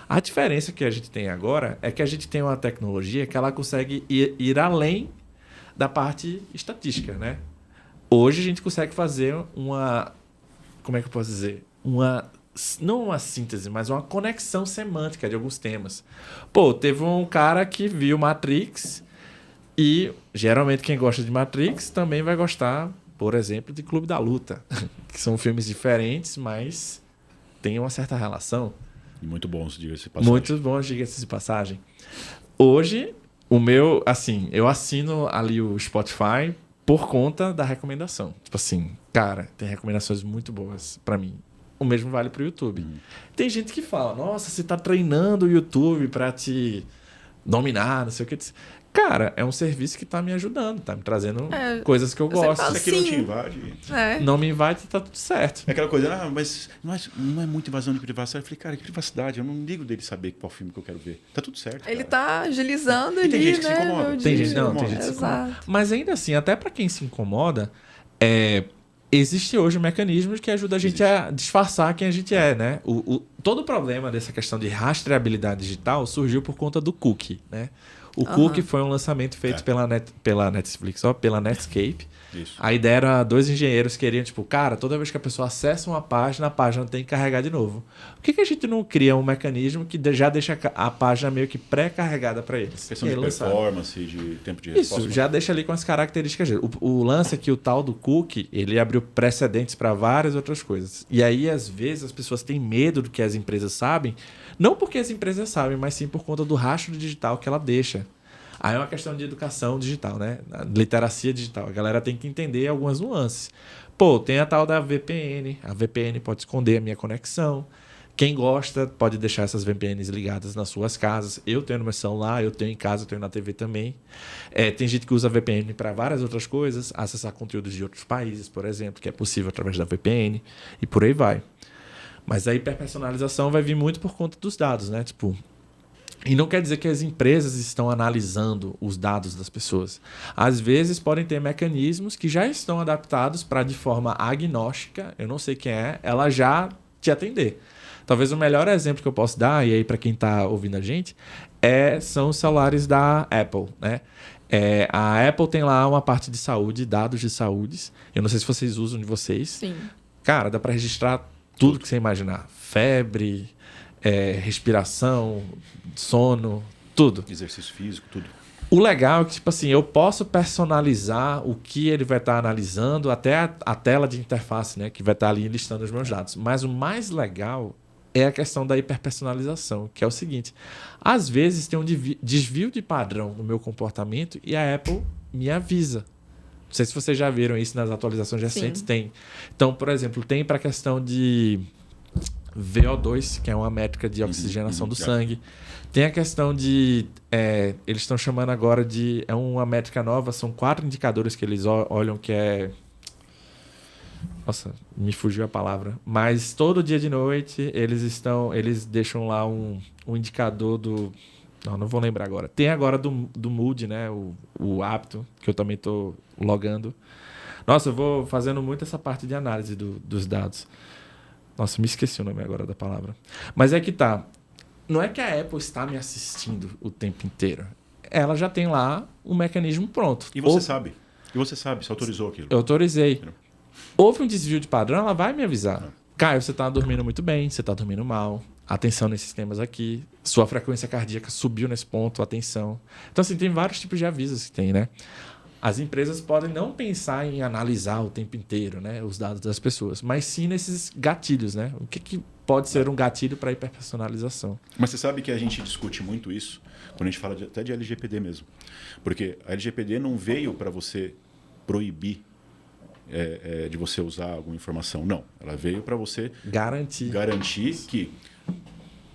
A diferença que a gente tem agora é que a gente tem uma tecnologia que ela consegue ir além da parte estatística, né? Hoje a gente consegue fazer como é que eu posso dizer? Não uma síntese, mas uma conexão semântica de alguns temas. Teve um cara que viu Matrix e geralmente quem gosta de Matrix também vai gostar, por exemplo, de Clube da Luta, que são filmes diferentes, mas tem uma certa relação. E muito bons, diga-se de passagem. Muito bons, diga-se de passagem. Hoje, eu assino ali o Spotify por conta da recomendação. Tipo assim, cara, tem recomendações muito boas pra mim. O mesmo vale pro YouTube. Tem gente que fala, nossa, você tá treinando o YouTube pra te dominar, não sei o que. Cara, é um serviço que tá me ajudando, tá me trazendo coisas que eu gosto. Se aquilo não te invade... Não me invade, tá tudo certo. É aquela coisa, mas não é muito invasão de privacidade. Eu falei, cara, que privacidade? Eu não ligo dele saber qual filme que eu quero ver. Tá tudo certo. Ele tá agilizando ali, né? Tem gente que se incomoda. Tem gente que se incomoda. Mas ainda assim, até pra quem se incomoda, existe hoje mecanismos que ajudam a gente a disfarçar quem a gente é, né? Todo o problema dessa questão de rastreabilidade digital surgiu por conta do cookie, né? O cookie foi um lançamento feito pela Netflix, pela Netscape. Isso. A ideia era 2 engenheiros que queriam, cara, toda vez que a pessoa acessa uma página, a página tem que carregar de novo. Por que a gente não cria um mecanismo que já deixa a página meio que pré-carregada para eles? Questão de performance, de tempo de resposta. Isso, já deixa ali com as características dele. O lance é que o tal do cookie, ele abriu precedentes para várias outras coisas. E aí, às vezes, as pessoas têm medo do que as empresas sabem, não porque as empresas sabem, mas sim por conta do rastro digital que ela deixa. Aí é uma questão de educação digital, né? Literacia digital. A galera tem que entender algumas nuances. Tem a tal da VPN. A VPN pode esconder a minha conexão. Quem gosta pode deixar essas VPNs ligadas nas suas casas. Eu tenho no meu celular, eu tenho em casa, eu tenho na TV também. Tem gente que usa VPN para várias outras coisas. Acessar conteúdos de outros países, por exemplo, que é possível através da VPN. E por aí vai. Mas a hiperpersonalização vai vir muito por conta dos dados, né? E não quer dizer que as empresas estão analisando os dados das pessoas. Às vezes podem ter mecanismos que já estão adaptados para, de forma agnóstica, eu não sei quem ela já te atender. Talvez o melhor exemplo que eu posso dar, e aí para quem está ouvindo a gente, são os celulares da Apple, né? A Apple tem lá uma parte de saúde, dados de saúde. Eu não sei se vocês usam de vocês. Sim. Cara, dá para registrar tudo que você imaginar. Febre, respiração, sono, tudo. Exercício físico, tudo. O legal é que, tipo assim, eu posso personalizar o que ele vai estar analisando, até a tela de interface, né? Que vai estar ali listando os meus dados. Mas o mais legal é a questão da hiperpersonalização, que é o seguinte. Às vezes tem um desvio de padrão no meu comportamento e a Apple me avisa. Não sei se vocês já viram isso nas atualizações recentes. Sim. Tem. Então, por exemplo, tem para a questão de VO2, que é uma métrica de oxigenação do sangue. Tem a questão de... eles estão chamando agora de... É uma métrica nova, são 4 indicadores que eles olham, que é... Nossa, me fugiu a palavra. Mas todo dia de noite eles deixam lá um indicador do... Não vou lembrar agora. Tem agora do Mood, né? O hábito, que eu também estou logando. Nossa, eu vou fazendo muito essa parte de análise dos dados. Nossa, me esqueci o nome agora da palavra. Mas é que tá. Não é que a Apple está me assistindo o tempo inteiro. Ela já tem lá um mecanismo pronto. E você sabe. E você sabe, você autorizou aquilo. Eu autorizei. Houve um desvio de padrão, ela vai me avisar. Caio, você está dormindo muito bem, você está dormindo mal. Atenção nesses temas aqui. Sua frequência cardíaca subiu nesse ponto, atenção. Então, assim, tem vários tipos de avisos que tem, né? As empresas podem não pensar em analisar o tempo inteiro, né, os dados das pessoas, mas sim nesses gatilhos, né? O que pode ser um gatilho para hiperpersonalização? Mas você sabe que a gente discute muito isso quando a gente fala até de LGPD mesmo. Porque a LGPD não veio para você proibir de você usar alguma informação. Não. Ela veio para você garantir que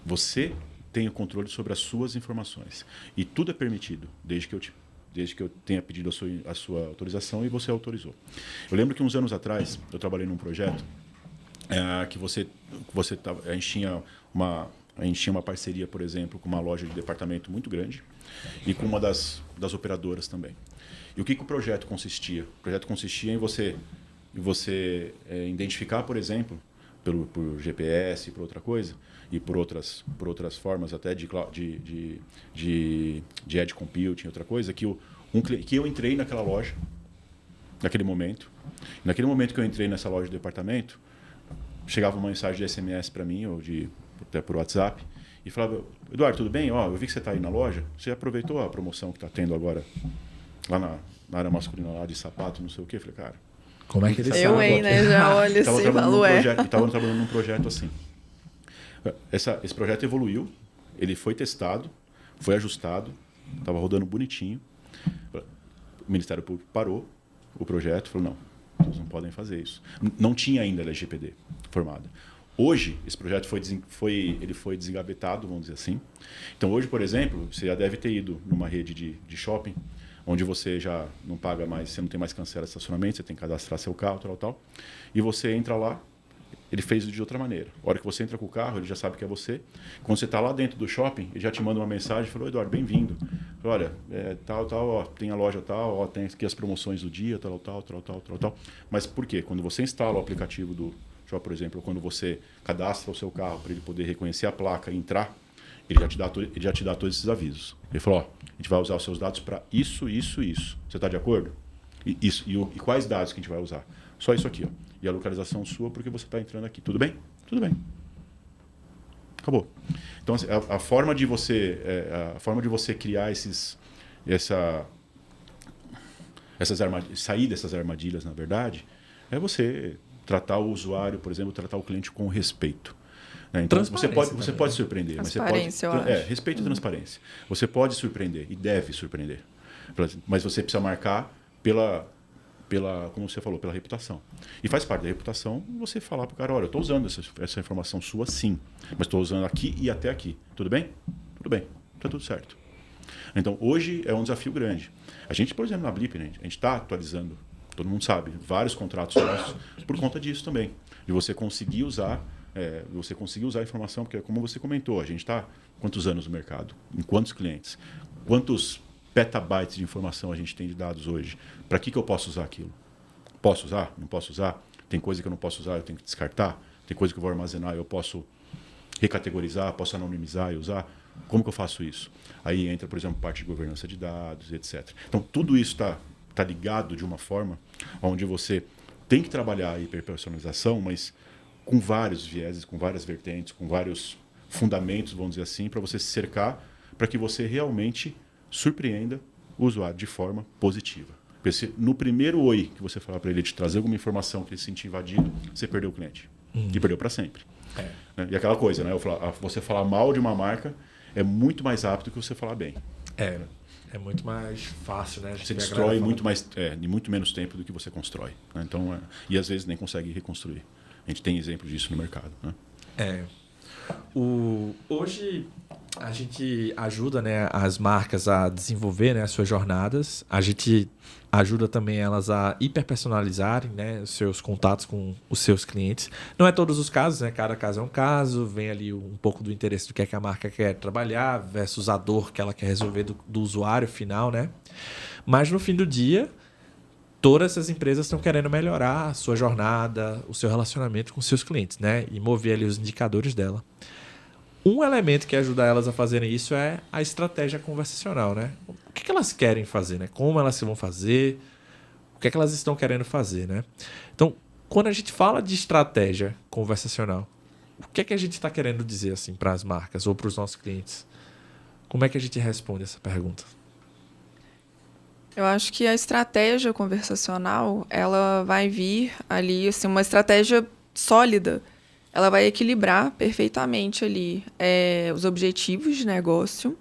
você tenha o controle sobre as suas informações. E tudo é permitido, desde que eu tenha pedido a sua autorização e você autorizou. Eu lembro que uns anos atrás eu trabalhei num projeto que a gente tinha uma parceria, por exemplo, com uma loja de departamento muito grande e com uma das operadoras também. E o que o projeto consistia? O projeto consistia em você identificar, por exemplo, por GPS, por outra coisa, e por outras formas até de edge computing, outra coisa, que eu entrei naquela loja, naquele momento. Naquele momento que eu entrei nessa loja de departamento, chegava uma mensagem de SMS para mim, ou até por WhatsApp, e falava: Eduardo, tudo bem? Eu vi que você está aí na loja, você aproveitou a promoção que está tendo agora lá na área masculina, lá de sapato, não sei o quê? Eu falei, cara... Como é que eles sabem? sabem? né? Já olho assim e falo, Estava trabalhando num projeto assim. Esse projeto evoluiu, ele foi testado, foi ajustado, estava rodando bonitinho. O Ministério Público parou o projeto e falou, não, vocês não podem fazer isso. Não tinha ainda a LGPD formada. Hoje, esse projeto foi desengavetado, vamos dizer assim. Então, hoje, por exemplo, você já deve ter ido numa rede de shopping, onde você já não paga mais, você não tem mais cancela de estacionamento, você tem que cadastrar seu carro, tal. E você entra lá, ele fez de outra maneira. A hora que você entra com o carro, ele já sabe que é você. Quando você está lá dentro do shopping, ele já te manda uma mensagem e falou, Eduardo, bem-vindo. Olha, tal, tem a loja tal, tem aqui as promoções do dia, tal. Mas por quê? Quando você instala o aplicativo do shopping, por exemplo, ou quando você cadastra o seu carro para ele poder reconhecer a placa e entrar, ele já te dá todos esses avisos. Ele falou, a gente vai usar os seus dados para isso. Você está de acordo? E quais dados que a gente vai usar? Só isso aqui, ó. E a localização sua porque você está entrando aqui. Tudo bem? Tudo bem. Acabou. Então, assim, a forma de você criar sair dessas armadilhas, na verdade, é você tratar o usuário, por exemplo, tratar o cliente com respeito. Então, você pode surpreender. Transparência, mas eu acho. Respeito e transparência. Você pode surpreender e deve surpreender. Mas você precisa marcar como você falou, pela reputação. E faz parte da reputação você falar para o cara, olha, eu estou usando essa informação sua sim, mas estou usando aqui e até aqui. Tudo bem? Tudo bem. Está tudo certo. Então, hoje é um desafio grande. A gente, por exemplo, na Blip, né, a gente está atualizando, todo mundo sabe, vários contratos nossos por conta disso também. De você conseguir usar a informação, porque como você comentou, a gente está quantos anos no mercado? Em quantos clientes? Quantos petabytes de informação a gente tem de dados hoje? Para que eu posso usar aquilo? Posso usar? Não posso usar? Tem coisa que eu não posso usar, eu tenho que descartar? Tem coisa que eu vou armazenar, eu posso recategorizar, posso anonimizar e usar? Como que eu faço isso? Aí entra, por exemplo, parte de governança de dados, etc. Então, tudo isso está ligado de uma forma onde você tem que trabalhar a hiperpersonalização, mas com vários vieses, com várias vertentes, com vários fundamentos, vamos dizer assim, para você se cercar, para que você realmente surpreenda o usuário de forma positiva. Porque se no primeiro oi que você falar para ele te trazer alguma informação que ele se sentir invadido, você perdeu o cliente. E perdeu para sempre. Né? E aquela coisa, né? Você falar mal de uma marca é muito mais rápido que você falar bem. É muito mais fácil, né? Você destrói muito mais, em muito menos tempo do que você constrói. Né? Então, e às vezes nem consegue reconstruir. A gente tem exemplos disso no mercado. Né? Hoje a gente ajuda, né, as marcas a desenvolver, né, as suas jornadas. A gente ajuda também elas a hiperpersonalizarem, né, os seus contatos com os seus clientes. Não é todos os casos, né? Cada caso é um caso. Vem ali um pouco do interesse do que é que a marca quer trabalhar versus a dor que ela quer resolver do usuário final, né? Mas no fim do dia, todas essas empresas estão querendo melhorar a sua jornada, o seu relacionamento com seus clientes, né? E mover ali os indicadores dela. Um elemento que ajuda elas a fazerem isso é a estratégia conversacional, né? O que elas querem fazer, né? Como elas vão fazer, o que elas estão querendo fazer, né? Então, quando a gente fala de estratégia conversacional, o que a gente está querendo dizer assim para as marcas ou para os nossos clientes? Como é que a gente responde essa pergunta? Eu acho que a estratégia conversacional, ela vai vir ali, assim, uma estratégia sólida. Ela vai equilibrar perfeitamente ali os objetivos de negócio,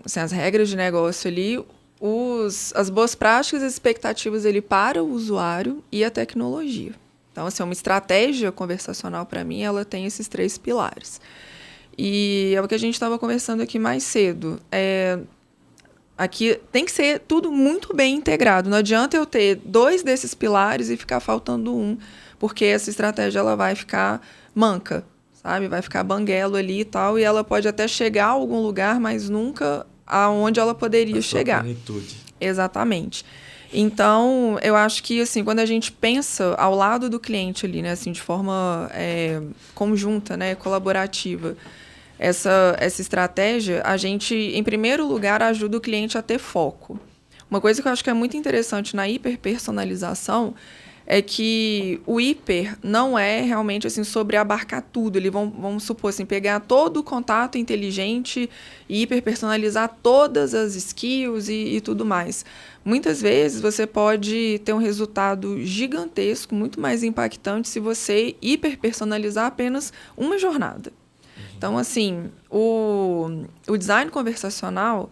assim, as regras de negócio ali, as boas práticas e expectativas ali para o usuário e a tecnologia. Então, assim, uma estratégia conversacional, para mim, ela tem esses 3 pilares. E é o que a gente estava conversando aqui mais cedo. Aqui tem que ser tudo muito bem integrado. Não adianta eu ter 2 desses pilares e ficar faltando um, porque essa estratégia ela vai ficar manca, sabe? Vai ficar banguelo ali e tal, e ela pode até chegar a algum lugar, mas nunca aonde ela poderia chegar. Plenitude. Exatamente. Então, eu acho que assim, quando a gente pensa ao lado do cliente ali, né, assim, de forma conjunta, né, colaborativa, essa estratégia, a gente, em primeiro lugar, ajuda o cliente a ter foco. Uma coisa que eu acho que é muito interessante na hiperpersonalização é que o hiper não é realmente assim sobre abarcar tudo. Vamos supor assim, pegar todo o contato inteligente e hiperpersonalizar todas as skills e tudo mais. Muitas vezes você pode ter um resultado gigantesco, muito mais impactante se você hiperpersonalizar apenas uma jornada. Então, assim, o design conversacional,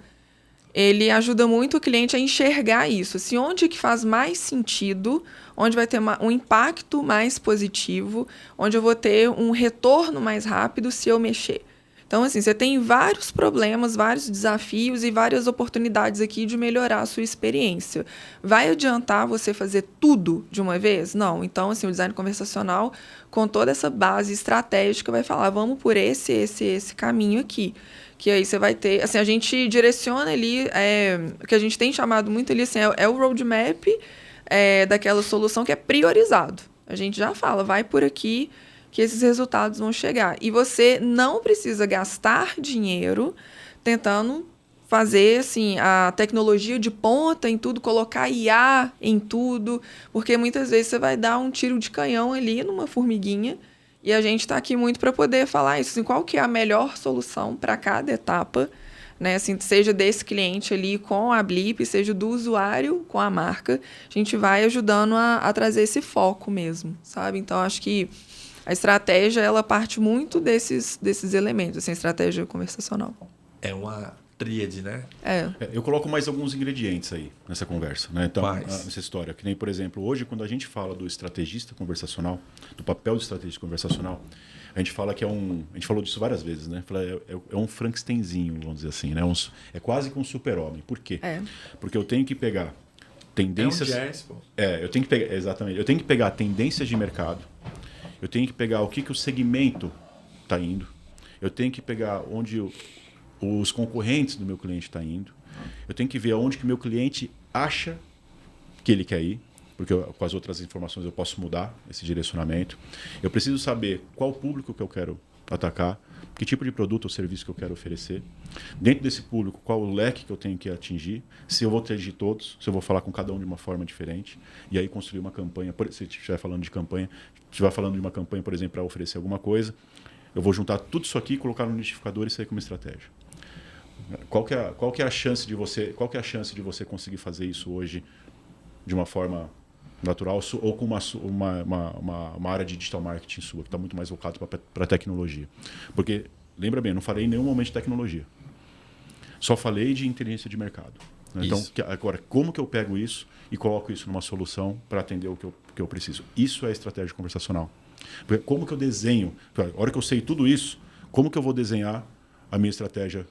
ele ajuda muito o cliente a enxergar isso. Assim, onde que faz mais sentido, onde vai ter um impacto mais positivo, onde eu vou ter um retorno mais rápido se eu mexer. Então, assim, você tem vários problemas, vários desafios e várias oportunidades aqui de melhorar a sua experiência. Vai adiantar você fazer tudo de uma vez? Não. Então, assim, o design conversacional, com toda essa base estratégica, vai falar, vamos por esse caminho aqui. Que aí você vai ter... Assim, a gente direciona ali... o que a gente tem chamado muito ali, assim, é o roadmap daquela solução que é priorizado. A gente já fala, vai por aqui que esses resultados vão chegar. E você não precisa gastar dinheiro tentando fazer assim, a tecnologia de ponta em tudo, colocar IA em tudo, porque muitas vezes você vai dar um tiro de canhão ali numa formiguinha, e a gente está aqui muito para poder falar isso, assim, qual que é a melhor solução para cada etapa, né? Assim, seja desse cliente ali com a Blip, seja do usuário com a marca, a gente vai ajudando a trazer esse foco mesmo, sabe? Então, acho que a estratégia, ela parte muito desses elementos, assim, a estratégia conversacional. É uma tríade, né? Eu coloco mais alguns ingredientes aí nessa conversa, né? Então, nessa história. Que nem, por exemplo, hoje, quando a gente fala do estrategista conversacional, do papel do estrategista conversacional, a gente fala que a gente falou disso várias vezes, né? É um Frankensteinzinho, vamos dizer assim, né? É quase que um super-homem. Por quê? Porque eu tenho que pegar tendências... É um jazz, pô. Eu tenho que pegar... Exatamente. Eu tenho que pegar tendências de mercado. Eu tenho que pegar o que o segmento está indo. Eu tenho que pegar onde os concorrentes do meu cliente estão indo. Eu tenho que ver onde que meu cliente acha que ele quer ir, porque com as outras informações eu posso mudar esse direcionamento. Eu preciso saber qual público que eu quero atacar, que tipo de produto ou serviço que eu quero oferecer. Dentro desse público, qual o leque que eu tenho que atingir, se eu vou atingir todos, se eu vou falar com cada um de uma forma diferente, e aí construir uma campanha, se estiver falando de campanha, se estiver falando de uma campanha, por exemplo, para oferecer alguma coisa, eu vou juntar tudo isso aqui, colocar no liquidificador e sair com uma estratégia. Qual que é a chance de você conseguir fazer isso hoje de uma forma natural ou com uma área de digital marketing sua, que está muito mais voltado para a tecnologia? Porque, lembra bem, eu não falei em nenhum momento de tecnologia. Só falei de inteligência de mercado. Né? Então, agora, como que eu pego isso e coloco isso numa solução para atender o que eu preciso? Isso é estratégia conversacional. Porque como que eu desenho? A hora que eu sei tudo isso, como que eu vou desenhar a minha estratégia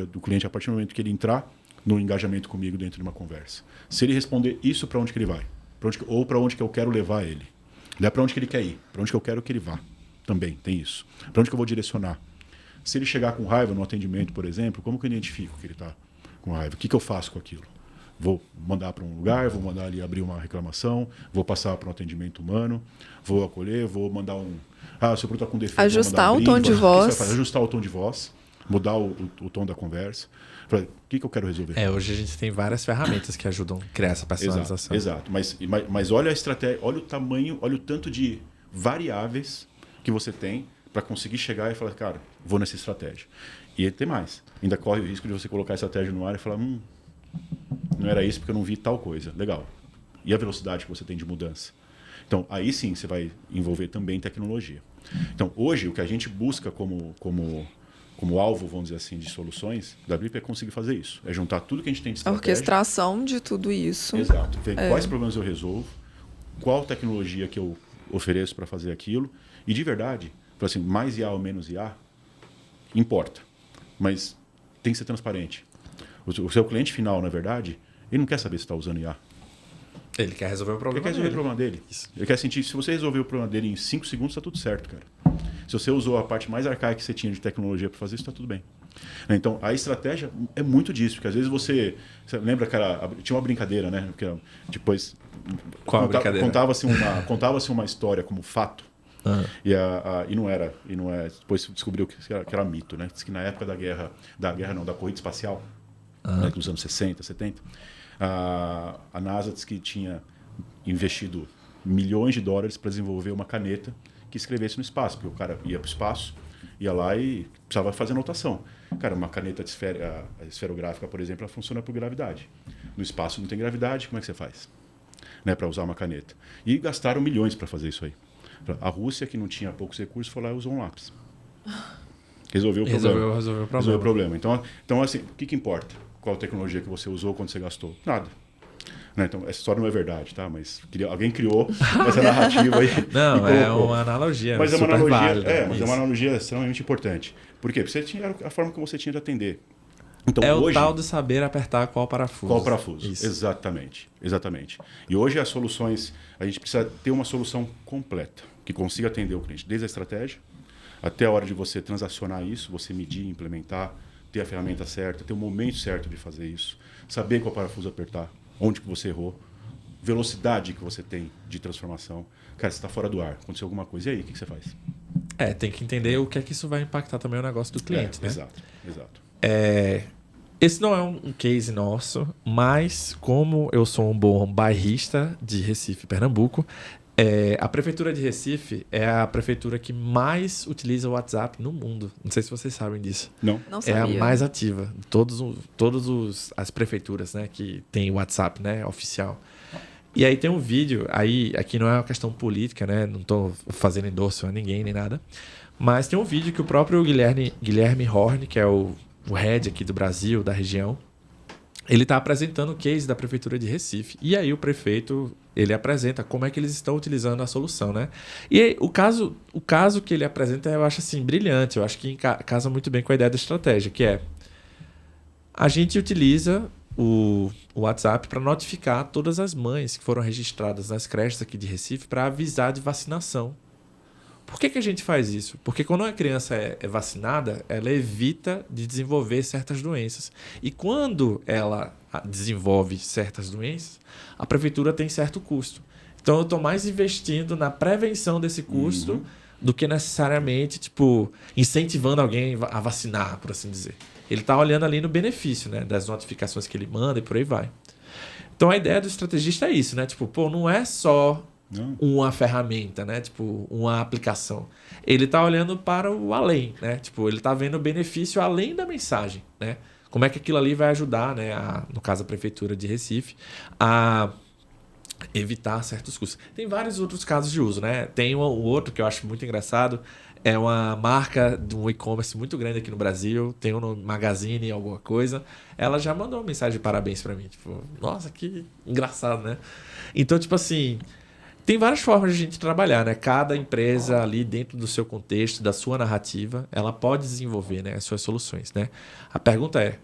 do cliente a partir do momento que ele entrar no engajamento comigo dentro de uma conversa? Se ele responder isso, para onde que ele vai? Ou para onde que eu quero levar ele? Não é para onde que ele quer ir, para onde que eu quero que ele vá. Também tem isso. Para onde que eu vou direcionar? Se ele chegar com raiva no atendimento, por exemplo, como que eu identifico que ele está com raiva? O que eu faço com aquilo? Vou mandar para um lugar, vou mandar ali abrir uma reclamação, vou passar para um atendimento humano, vou acolher, vou mandar o seu produto está com defeito. Ajustar o tom de voz. Ajustar o tom de voz, mudar o tom da conversa. O que eu quero resolver? Hoje a gente tem várias ferramentas que ajudam a criar essa personalização. Exato. Mas olha a estratégia, olha o tamanho, olha o tanto de variáveis que você tem para conseguir chegar e falar, cara, vou nessa estratégia. E tem mais. Ainda corre o risco de você colocar a estratégia no ar e falar, não era isso porque eu não vi tal coisa. Legal. E a velocidade que você tem de mudança? Então, aí sim você vai envolver também tecnologia. Então, hoje, o que a gente busca como alvo, vamos dizer assim, de soluções da Blip é conseguir fazer isso. É juntar tudo que a gente tem de estratégia. A orquestração de tudo isso. Exato. Ver quais problemas eu resolvo, qual tecnologia que eu ofereço para fazer aquilo. E, de verdade, assim, mais IA ou menos IA, importa. Mas tem que ser transparente. O seu cliente final, na verdade, ele não quer saber se está usando IA. Ele quer resolver o problema dele. Ele quer resolver o problema dele. Ele quer sentir, se você resolver o problema dele em 5 segundos, está tudo certo, cara. Se você usou a parte mais arcaica que você tinha de tecnologia para fazer isso, está tudo bem. Então, a estratégia é muito disso, porque às vezes você lembra, cara, tinha uma brincadeira, né? Porque depois contava-se uma história como fato. E não era, depois descobriu que era mito, né? Diz que na época da corrida espacial, né, nos anos 60, 70, a NASA disse que tinha investido milhões de dólares para desenvolver uma caneta que escrevesse no espaço, porque o cara ia para o espaço, ia lá e precisava fazer anotação. Cara, uma caneta esferográfica, por exemplo, ela funciona por gravidade. No espaço não tem gravidade, como é que você faz? Né, para usar uma caneta. E gastaram milhões para fazer isso aí. A Rússia, que não tinha poucos recursos, foi lá e usou um lápis. Resolveu o problema. Então assim, o que importa? Qual tecnologia que você usou, quando você gastou? Nada. Né? Então, essa história não é verdade, tá? Mas alguém criou essa narrativa aí. Não, é uma analogia. Mas é uma analogia válida, mas é uma analogia extremamente importante. Por quê? Porque você tinha a forma que você tinha de atender. Então, hoje, o tal de saber apertar qual parafuso. Qual parafuso, isso. Exatamente. E hoje as soluções, a gente precisa ter uma solução completa, que consiga atender o cliente, desde a estratégia, até a hora de você transacionar isso, você medir, implementar, ter a ferramenta certa, ter o momento certo de fazer isso, saber qual parafuso apertar, onde que você errou, velocidade que você tem de transformação. Cara, você está fora do ar, aconteceu alguma coisa, e aí, o que você faz? Tem que entender o que é que isso vai impactar também o negócio do cliente, né? Exato. Esse não é um case nosso, mas como eu sou um bom bairrista de Recife, Pernambuco, a Prefeitura de Recife é a prefeitura que mais utiliza o WhatsApp no mundo. Não sei se vocês sabem disso. Não sabia. É a mais ativa de todas as prefeituras, né, que tem o WhatsApp, né, oficial. E aí tem um vídeo, aqui não é uma questão política, né, não estou fazendo endosso a ninguém nem nada, mas tem um vídeo que o próprio Guilherme Horn, que é o head aqui do Brasil, da região, ele está apresentando o case da Prefeitura de Recife. E aí o prefeito, ele apresenta como é que eles estão utilizando a solução, né? E aí, o caso que ele apresenta, eu acho assim, brilhante. Eu acho que casa muito bem com a ideia da estratégia, que é a gente utiliza o WhatsApp para notificar todas as mães que foram registradas nas creches aqui de Recife para avisar de vacinação. Por que a gente faz isso? Porque quando uma criança é vacinada, ela evita de desenvolver certas doenças. E quando ela desenvolve certas doenças, a prefeitura tem certo custo. Então, eu estou mais investindo na prevenção desse custo do que necessariamente, tipo, incentivando alguém a vacinar, por assim dizer. Ele está olhando ali no benefício, né? Das notificações que ele manda e por aí vai. Então a ideia do estrategista é isso, né? Tipo, pô, não é só uma ferramenta, né? Tipo, uma aplicação. Ele está olhando para o além, né? Tipo, ele está vendo o benefício além da mensagem, né? Como é que aquilo ali vai ajudar, né? No caso, a Prefeitura de Recife, a evitar certos custos. Tem vários outros casos de uso, né? Tem um outro que eu acho muito engraçado. É uma marca de um e-commerce muito grande aqui no Brasil. Tem um no Magazine, alguma coisa. Ela já mandou uma mensagem de parabéns para mim. Tipo, nossa, que engraçado, né? Então, tipo assim, tem várias formas de a gente trabalhar, né? Cada empresa ali dentro do seu contexto, da sua narrativa, ela pode desenvolver, né, as suas soluções, né? A pergunta é,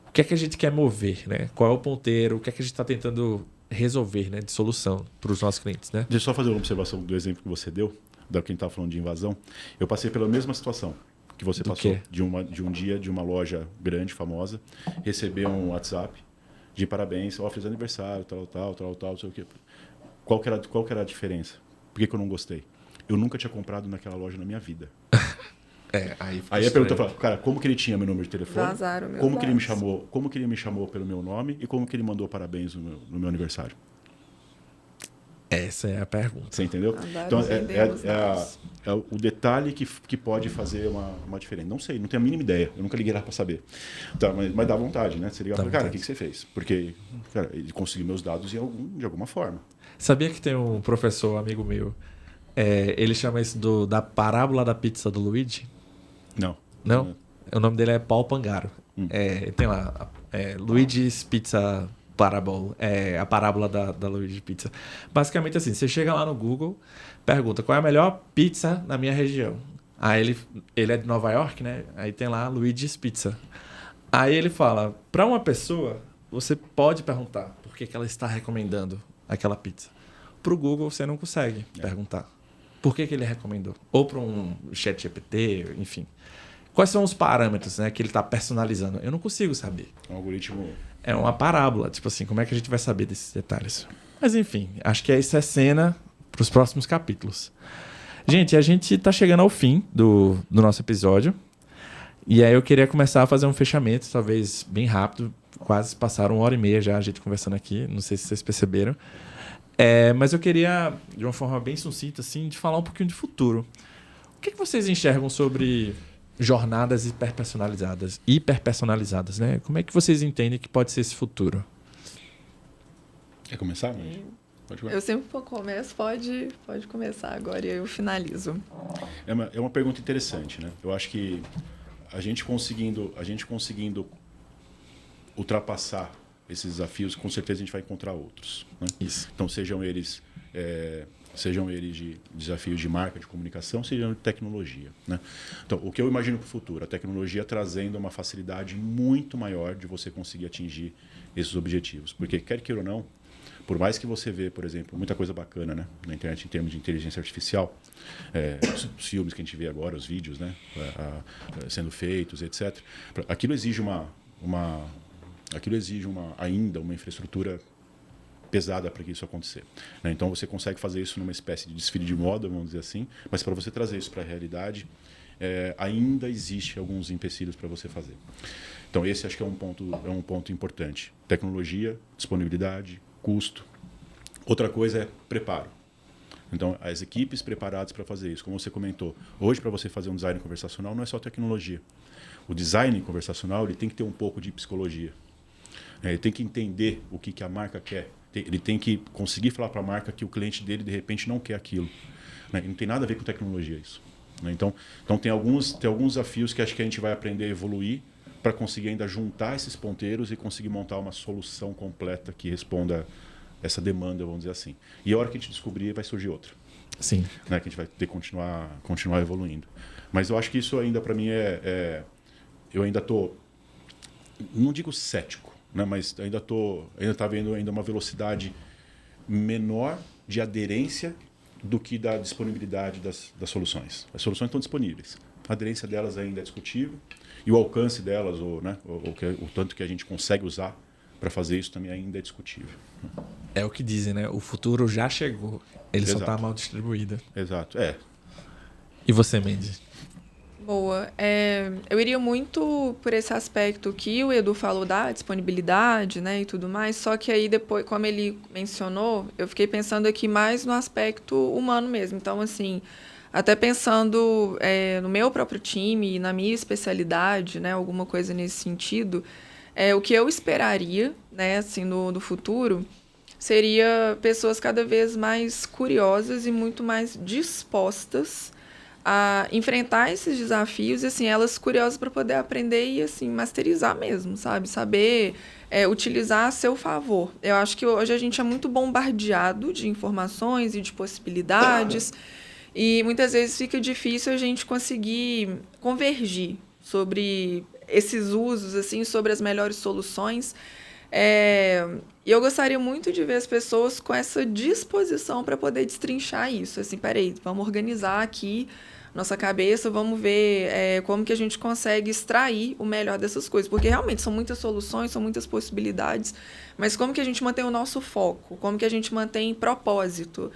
o que é que a gente quer mover, né? Qual é o ponteiro? O que é que a gente está tentando resolver, né, de solução para os nossos clientes, né? Deixa eu só fazer uma observação do exemplo que você deu, da quem estava falando de invasão. Eu passei pela mesma situação que você passou, de um dia de uma loja grande, famosa, receber um WhatsApp de parabéns, feliz aniversário, tal, não sei o quê. Qual que era a diferença? Por que eu não gostei? Eu nunca tinha comprado naquela loja na minha vida. Aí a pergunta fala, cara, como que ele tinha meu número de telefone? Vazaram meu Como que ele me chamou pelo meu nome e como que ele mandou parabéns no meu aniversário? Essa é a pergunta. Você entendeu? Então, é o detalhe que pode fazer uma diferença. Não sei, não tenho a mínima ideia. Eu nunca liguei lá para saber. Tá, mas dá vontade, né? Você ligar e falar, cara, o que você fez? Porque, cara, ele conseguiu meus dados de alguma forma. Sabia que tem um professor, amigo meu, ele chama isso da parábola da pizza do Luigi? Não? O nome dele é Paul Pangaro. Tem lá, Luigi's Pizza Parable, a parábola da Luigi Pizza. Basicamente assim, você chega lá no Google, pergunta qual é a melhor pizza na minha região. Aí ele é de Nova York, né? Aí tem lá Luigi's Pizza. Aí ele fala, para uma pessoa, você pode perguntar por que ela está recomendando aquela pizza. Para o Google, você não consegue perguntar por que ele recomendou. Ou para um chat GPT, enfim. Quais são os parâmetros, né, que ele está personalizando? Eu não consigo saber. Um algoritmo... É uma parábola. Tipo assim, como é que a gente vai saber desses detalhes? Mas enfim, acho que isso é cena para os próximos capítulos. Gente, a gente está chegando ao fim do nosso episódio. E aí eu queria começar a fazer um fechamento, talvez bem rápido. Quase passaram 1h30 já a gente conversando aqui. Não sei se vocês perceberam. Mas eu queria, de uma forma bem sucinta, assim, de falar um pouquinho de futuro. O que vocês enxergam sobre jornadas hiperpersonalizadas, né? Como é que vocês entendem que pode ser esse futuro? Quer começar, Mandy? Pode começar. Eu sempre começo, pode começar agora e eu finalizo. É uma pergunta interessante, né? Eu acho que a gente conseguindo ultrapassar esses desafios, com certeza a gente vai encontrar outros, né? Isso. Então, sejam eles de desafios de marca, de comunicação, sejam de tecnologia, né? Então, o que eu imagino para o futuro? A tecnologia trazendo uma facilidade muito maior de você conseguir atingir esses objetivos. Porque, quer queira ou não, por mais que você vê, por exemplo, muita coisa bacana, né, na internet em termos de inteligência artificial, os filmes que a gente vê agora, os vídeos, né, sendo feitos, etc. Aquilo exige ainda uma infraestrutura pesada para que isso acontecer, né? Então você consegue fazer isso numa espécie de desfile de moda, vamos dizer assim, mas para você trazer isso para a realidade, ainda existe alguns empecilhos para você fazer. Então esse acho que é um ponto importante. Tecnologia, disponibilidade, custo. Outra coisa é preparo. Então as equipes preparadas para fazer isso, como você comentou, hoje para você fazer um design conversacional não é só tecnologia. O design conversacional ele tem que ter um pouco de psicologia. Ele tem que entender o que a marca quer. Ele tem que conseguir falar para a marca que o cliente dele, de repente, não quer aquilo. E não tem nada a ver com tecnologia isso. Então tem alguns desafios que acho que a gente vai aprender a evoluir para conseguir ainda juntar esses ponteiros e conseguir montar uma solução completa que responda essa demanda, vamos dizer assim. E a hora que a gente descobrir, vai surgir outra. Sim. Que a gente vai ter que continuar evoluindo. Mas eu acho que isso ainda, para mim, eu ainda estou, não digo cético, né, mas ainda está havendo ainda uma velocidade menor de aderência do que da disponibilidade das soluções. As soluções estão disponíveis. A aderência delas ainda é discutível e o alcance delas, o tanto que a gente consegue usar para fazer isso também ainda é discutível. É o que dizem, né? O futuro já chegou. Ele Exato. só está mal distribuído. Exato. E você, Mandy? Boa. Eu iria muito por esse aspecto que o Edu falou da disponibilidade, né, e tudo mais, só que aí depois, como ele mencionou, eu fiquei pensando aqui mais no aspecto humano mesmo. Então, assim, até pensando no meu próprio time e na minha especialidade, né, alguma coisa nesse sentido, o que eu esperaria, né, assim, no futuro, seria pessoas cada vez mais curiosas e muito mais dispostas a enfrentar esses desafios, e assim, elas curiosas para poder aprender e assim masterizar mesmo, sabe? Saber utilizar a seu favor. Eu acho que hoje a gente é muito bombardeado de informações e de possibilidades, e muitas vezes fica difícil a gente conseguir convergir sobre esses usos, assim, sobre as melhores soluções. E eu gostaria muito de ver as pessoas com essa disposição para poder destrinchar isso. Assim, peraí, vamos organizar aqui nossa cabeça, vamos ver como que a gente consegue extrair o melhor dessas coisas. Porque realmente são muitas soluções, são muitas possibilidades, mas como que a gente mantém o nosso foco? Como que a gente mantém propósito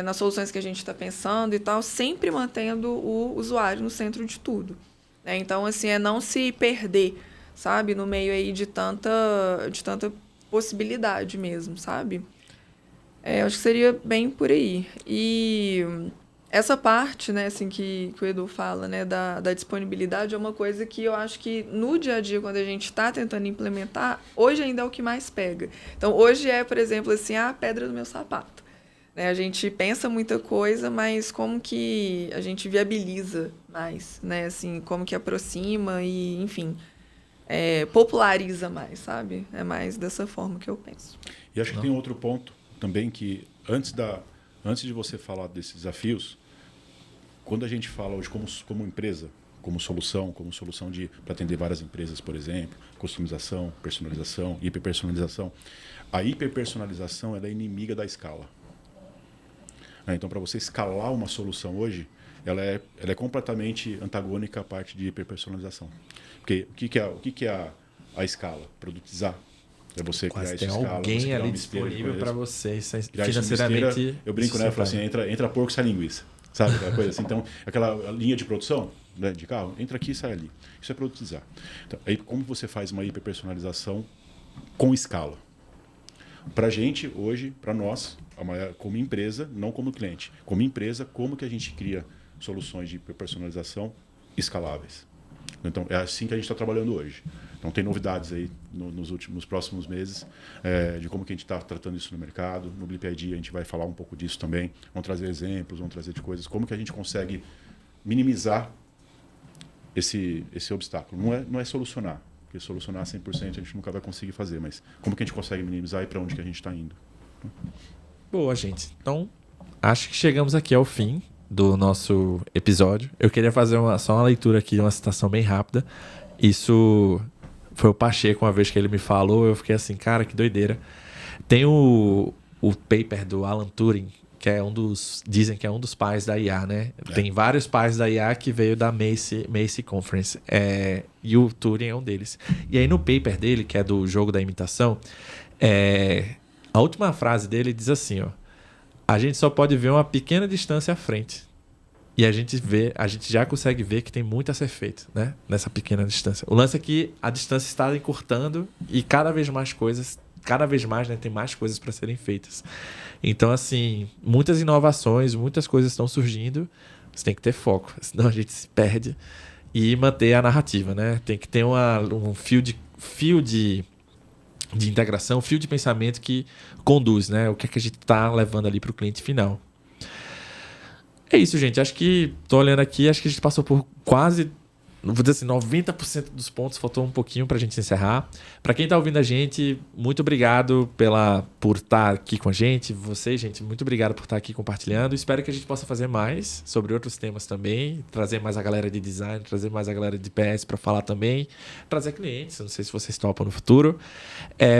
nas soluções que a gente está pensando e tal, sempre mantendo o usuário no centro de tudo. Então, assim, não se perder, sabe? No meio aí de tanta possibilidade mesmo, sabe? Acho que seria bem por aí. E essa parte, né, assim, que o Edu fala, né, da disponibilidade é uma coisa que eu acho que no dia a dia, quando a gente está tentando implementar, hoje ainda é o que mais pega. Então, hoje por exemplo, assim, a pedra do meu sapato. Né? A gente pensa muita coisa, mas como que a gente viabiliza mais, né? Assim, como que aproxima e, enfim, populariza mais, sabe? É mais dessa forma que eu penso. E acho que tem outro ponto também que, antes de você falar desses desafios, quando a gente fala hoje como empresa, como solução para atender várias empresas, por exemplo, customização, personalização, hiperpersonalização, a hiperpersonalização ela é inimiga da escala. Então, para você escalar uma solução hoje, ela é completamente antagônica à parte de hiperpersonalização. Porque o que é a escala? Produtizar. É você criar essa escala. Alguém ali disponível para você financeiramente. Eu brinco, né? Eu falo assim, entra porco, sai linguiça. Sabe aquela coisa assim? Então, aquela linha de produção, né, de carro, entra aqui e sai ali. Isso é produtizar. Então, aí, como você faz uma hiperpersonalização com escala? Para a gente, hoje, para nós, como empresa, não como cliente, como empresa, como que a gente cria soluções de personalização escaláveis? Então, é assim que a gente está trabalhando hoje. Então, tem novidades aí nos próximos meses de como que a gente está tratando isso no mercado. No Blip ID a gente vai falar um pouco disso também. Vamos trazer exemplos, vamos trazer de coisas. Como que a gente consegue minimizar esse obstáculo? Não é solucionar. Porque solucionar 100% a gente nunca vai conseguir fazer. Mas como que a gente consegue minimizar e para onde que a gente está indo? Boa, gente. Então, acho que chegamos aqui ao fim do nosso episódio. Eu queria fazer só uma leitura aqui, uma citação bem rápida. Isso foi o Pacheco, uma vez que ele me falou, eu fiquei assim, cara, que doideira. Tem o paper do Alan Turing, que é dizem que é um dos pais da IA, né? Tem vários pais da IA que veio da Macy Conference, e o Turing é um deles. E aí no paper dele, que é do jogo da imitação, a última frase dele diz assim, ó: a gente só pode ver uma pequena distância à frente. E a gente já consegue ver que tem muito a ser feito, né? Nessa pequena distância. O lance é que a distância está encurtando e cada vez mais, né, tem mais coisas para serem feitas. Então, assim, muitas inovações, muitas coisas estão surgindo. Você tem que ter foco, senão a gente se perde. E manter a narrativa, né? Tem que ter um fio de integração, fio de pensamento que conduz, né? O que é que a gente está levando ali para o cliente final. É isso, gente. Acho que, tô olhando aqui, acho que a gente passou por quase, vou dizer assim, 90% dos pontos. Faltou um pouquinho pra gente encerrar. Pra quem tá ouvindo a gente, muito obrigado por estar aqui com a gente. Vocês, gente, muito obrigado por estar aqui compartilhando. Espero que a gente possa fazer mais sobre outros temas também. Trazer mais a galera de design, trazer mais a galera de PS pra falar também. Trazer clientes, não sei se vocês topam no futuro.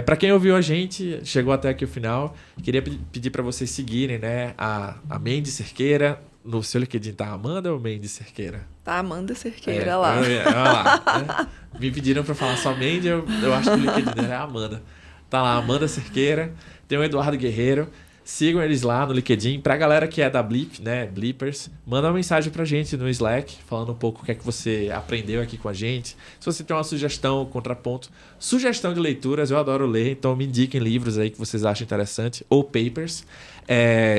Pra quem ouviu a gente, chegou até aqui o final, queria pedir pra vocês seguirem, né, a Mandy Cerqueira. No seu LinkedIn tá Amanda ou Mandy Cerqueira? Tá Amanda Cerqueira lá. Olha lá, né? Me pediram pra falar só Mandy, eu acho que o LinkedIn dela é Amanda. Tá lá, Amanda Cerqueira. Tem o Eduardo Guerreiro. Sigam eles lá no LinkedIn. Pra galera que é da Blip, né, Blippers, manda uma mensagem pra gente no Slack, falando um pouco o que é que você aprendeu aqui com a gente. Se você tem uma sugestão, contraponto, sugestão de leituras, eu adoro ler, então me indiquem livros aí que vocês acham interessante, ou papers.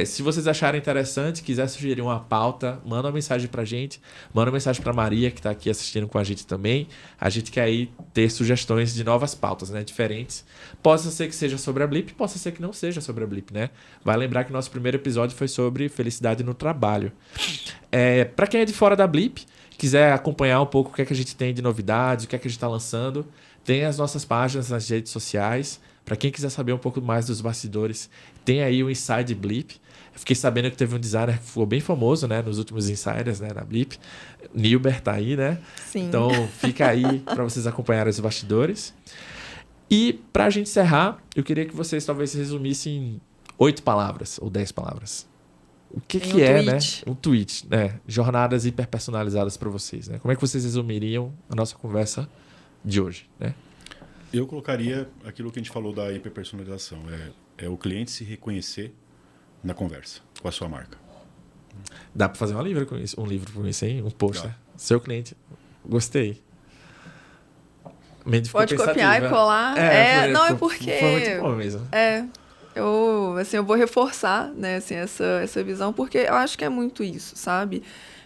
Se vocês acharem interessante, quiser sugerir uma pauta, manda uma mensagem pra gente, manda uma mensagem pra Maria, que tá aqui assistindo com a gente também. A gente quer aí ter sugestões de novas pautas, né, diferentes. Possa ser que seja sobre a Blip, possa ser que não seja sobre a Blip, né? Vai lembrar que o nosso primeiro episódio foi sobre felicidade no trabalho. Para quem é de fora da Blip, quiser acompanhar um pouco o que é que a gente tem de novidades, o que é que a gente está lançando, tem as nossas páginas nas redes sociais. Para quem quiser saber um pouco mais dos bastidores, tem aí o Inside Blip. Eu fiquei sabendo que teve um designer que ficou bem famoso, né, nos últimos insiders, né, na Blip. Nilber tá aí, né? Sim. Então fica aí para vocês acompanharem os bastidores. E para a gente encerrar, eu queria que vocês talvez resumissem em 8 palavras ou 10 palavras. O que é, tweet. Né? Um tweet, né? Jornadas hiperpersonalizadas para vocês, né? Como é que vocês resumiriam a nossa conversa de hoje, né? Eu colocaria aquilo que a gente falou da hiperpersonalização. É o cliente se reconhecer na conversa com a sua marca. Dá para fazer um livro com isso, hein? Um pôster. Seu cliente. Gostei. Pode copiar e colar. Não é porque... Foi muito bom mesmo. Eu vou reforçar, né, assim, essa visão, porque eu acho que é muito isso, sabe?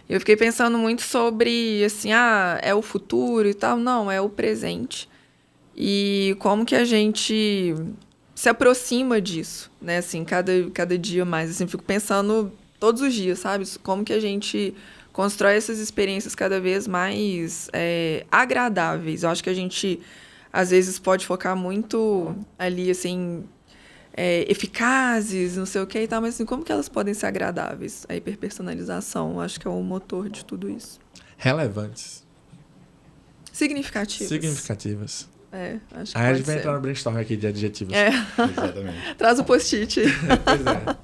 Eu fiquei pensando muito sobre, assim, é o futuro e tal. Não, é o presente. E como que a gente se aproxima disso, né? Assim, cada dia mais. Assim, fico pensando todos os dias, sabe? Como que a gente constrói essas experiências cada vez mais agradáveis. Eu acho que a gente, às vezes, pode focar muito ali, assim, eficazes, não sei o que e tal, mas assim, como que elas podem ser agradáveis? A hiperpersonalização, acho que é o motor de tudo isso. Relevantes. Significativas. Acho que a gente vai entrar no brainstorm aqui de adjetivos. Exatamente. Traz o post-it. Pois é.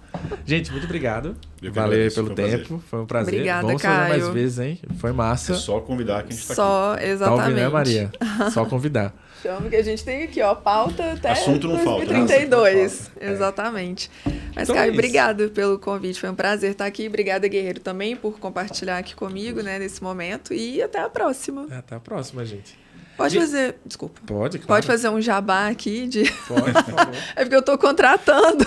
Gente, muito obrigado. Valeu pelo tempo. Foi um prazer. Obrigada, Vamos Caio. fazer mais vezes, hein? Foi massa. É só convidar que a gente tá aqui. Exatamente. Tá ouvindo, né, Maria? Só convidar. Chama que a gente tem aqui, pauta até assunto não 2032. Falta. Exatamente. Mas, então Caio, obrigado pelo convite. Foi um prazer estar aqui. Obrigada, Guerreiro, também, por compartilhar aqui comigo, né, nesse momento. E até a próxima. Até a próxima, gente. Pode fazer... Desculpa. Pode, claro. Pode fazer um jabá aqui de... Pode, por favor. É porque eu estou contratando.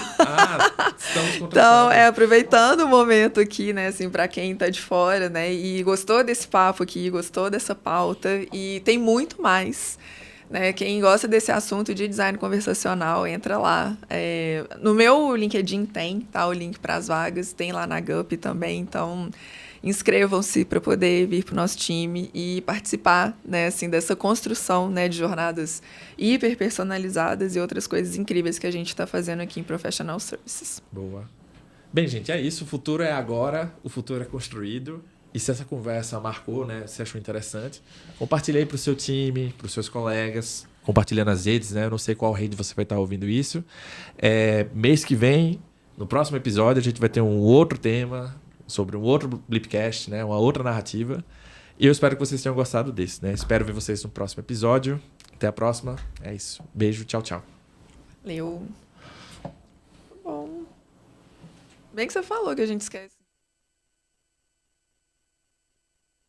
Estamos contratando. Então, aproveitando o momento aqui, né, assim, para quem está de fora, né, e gostou desse papo aqui, gostou dessa pauta, e tem muito mais, né, quem gosta desse assunto de design conversacional, entra lá. No meu LinkedIn tem, tá, o link para as vagas, tem lá na Gup também, então... Inscrevam-se para poder vir para o nosso time e participar, né, assim, dessa construção, né, de jornadas hiperpersonalizadas e outras coisas incríveis que a gente está fazendo aqui em Professional Services. Boa. Bem, gente, é isso. O futuro é agora, o futuro é construído. E se essa conversa marcou, né, se achou interessante, compartilhe aí para o seu time, para os seus colegas, compartilha nas redes, né? Eu não sei qual rede você vai estar ouvindo isso. Mês que vem, no próximo episódio, a gente vai ter um outro tema sobre um outro Blipcast, né? Uma outra narrativa. E eu espero que vocês tenham gostado desse, né? Espero ver vocês no próximo episódio. Até a próxima. É isso. Beijo, tchau, tchau. Valeu. Bom. Bem que você falou que a gente esquece.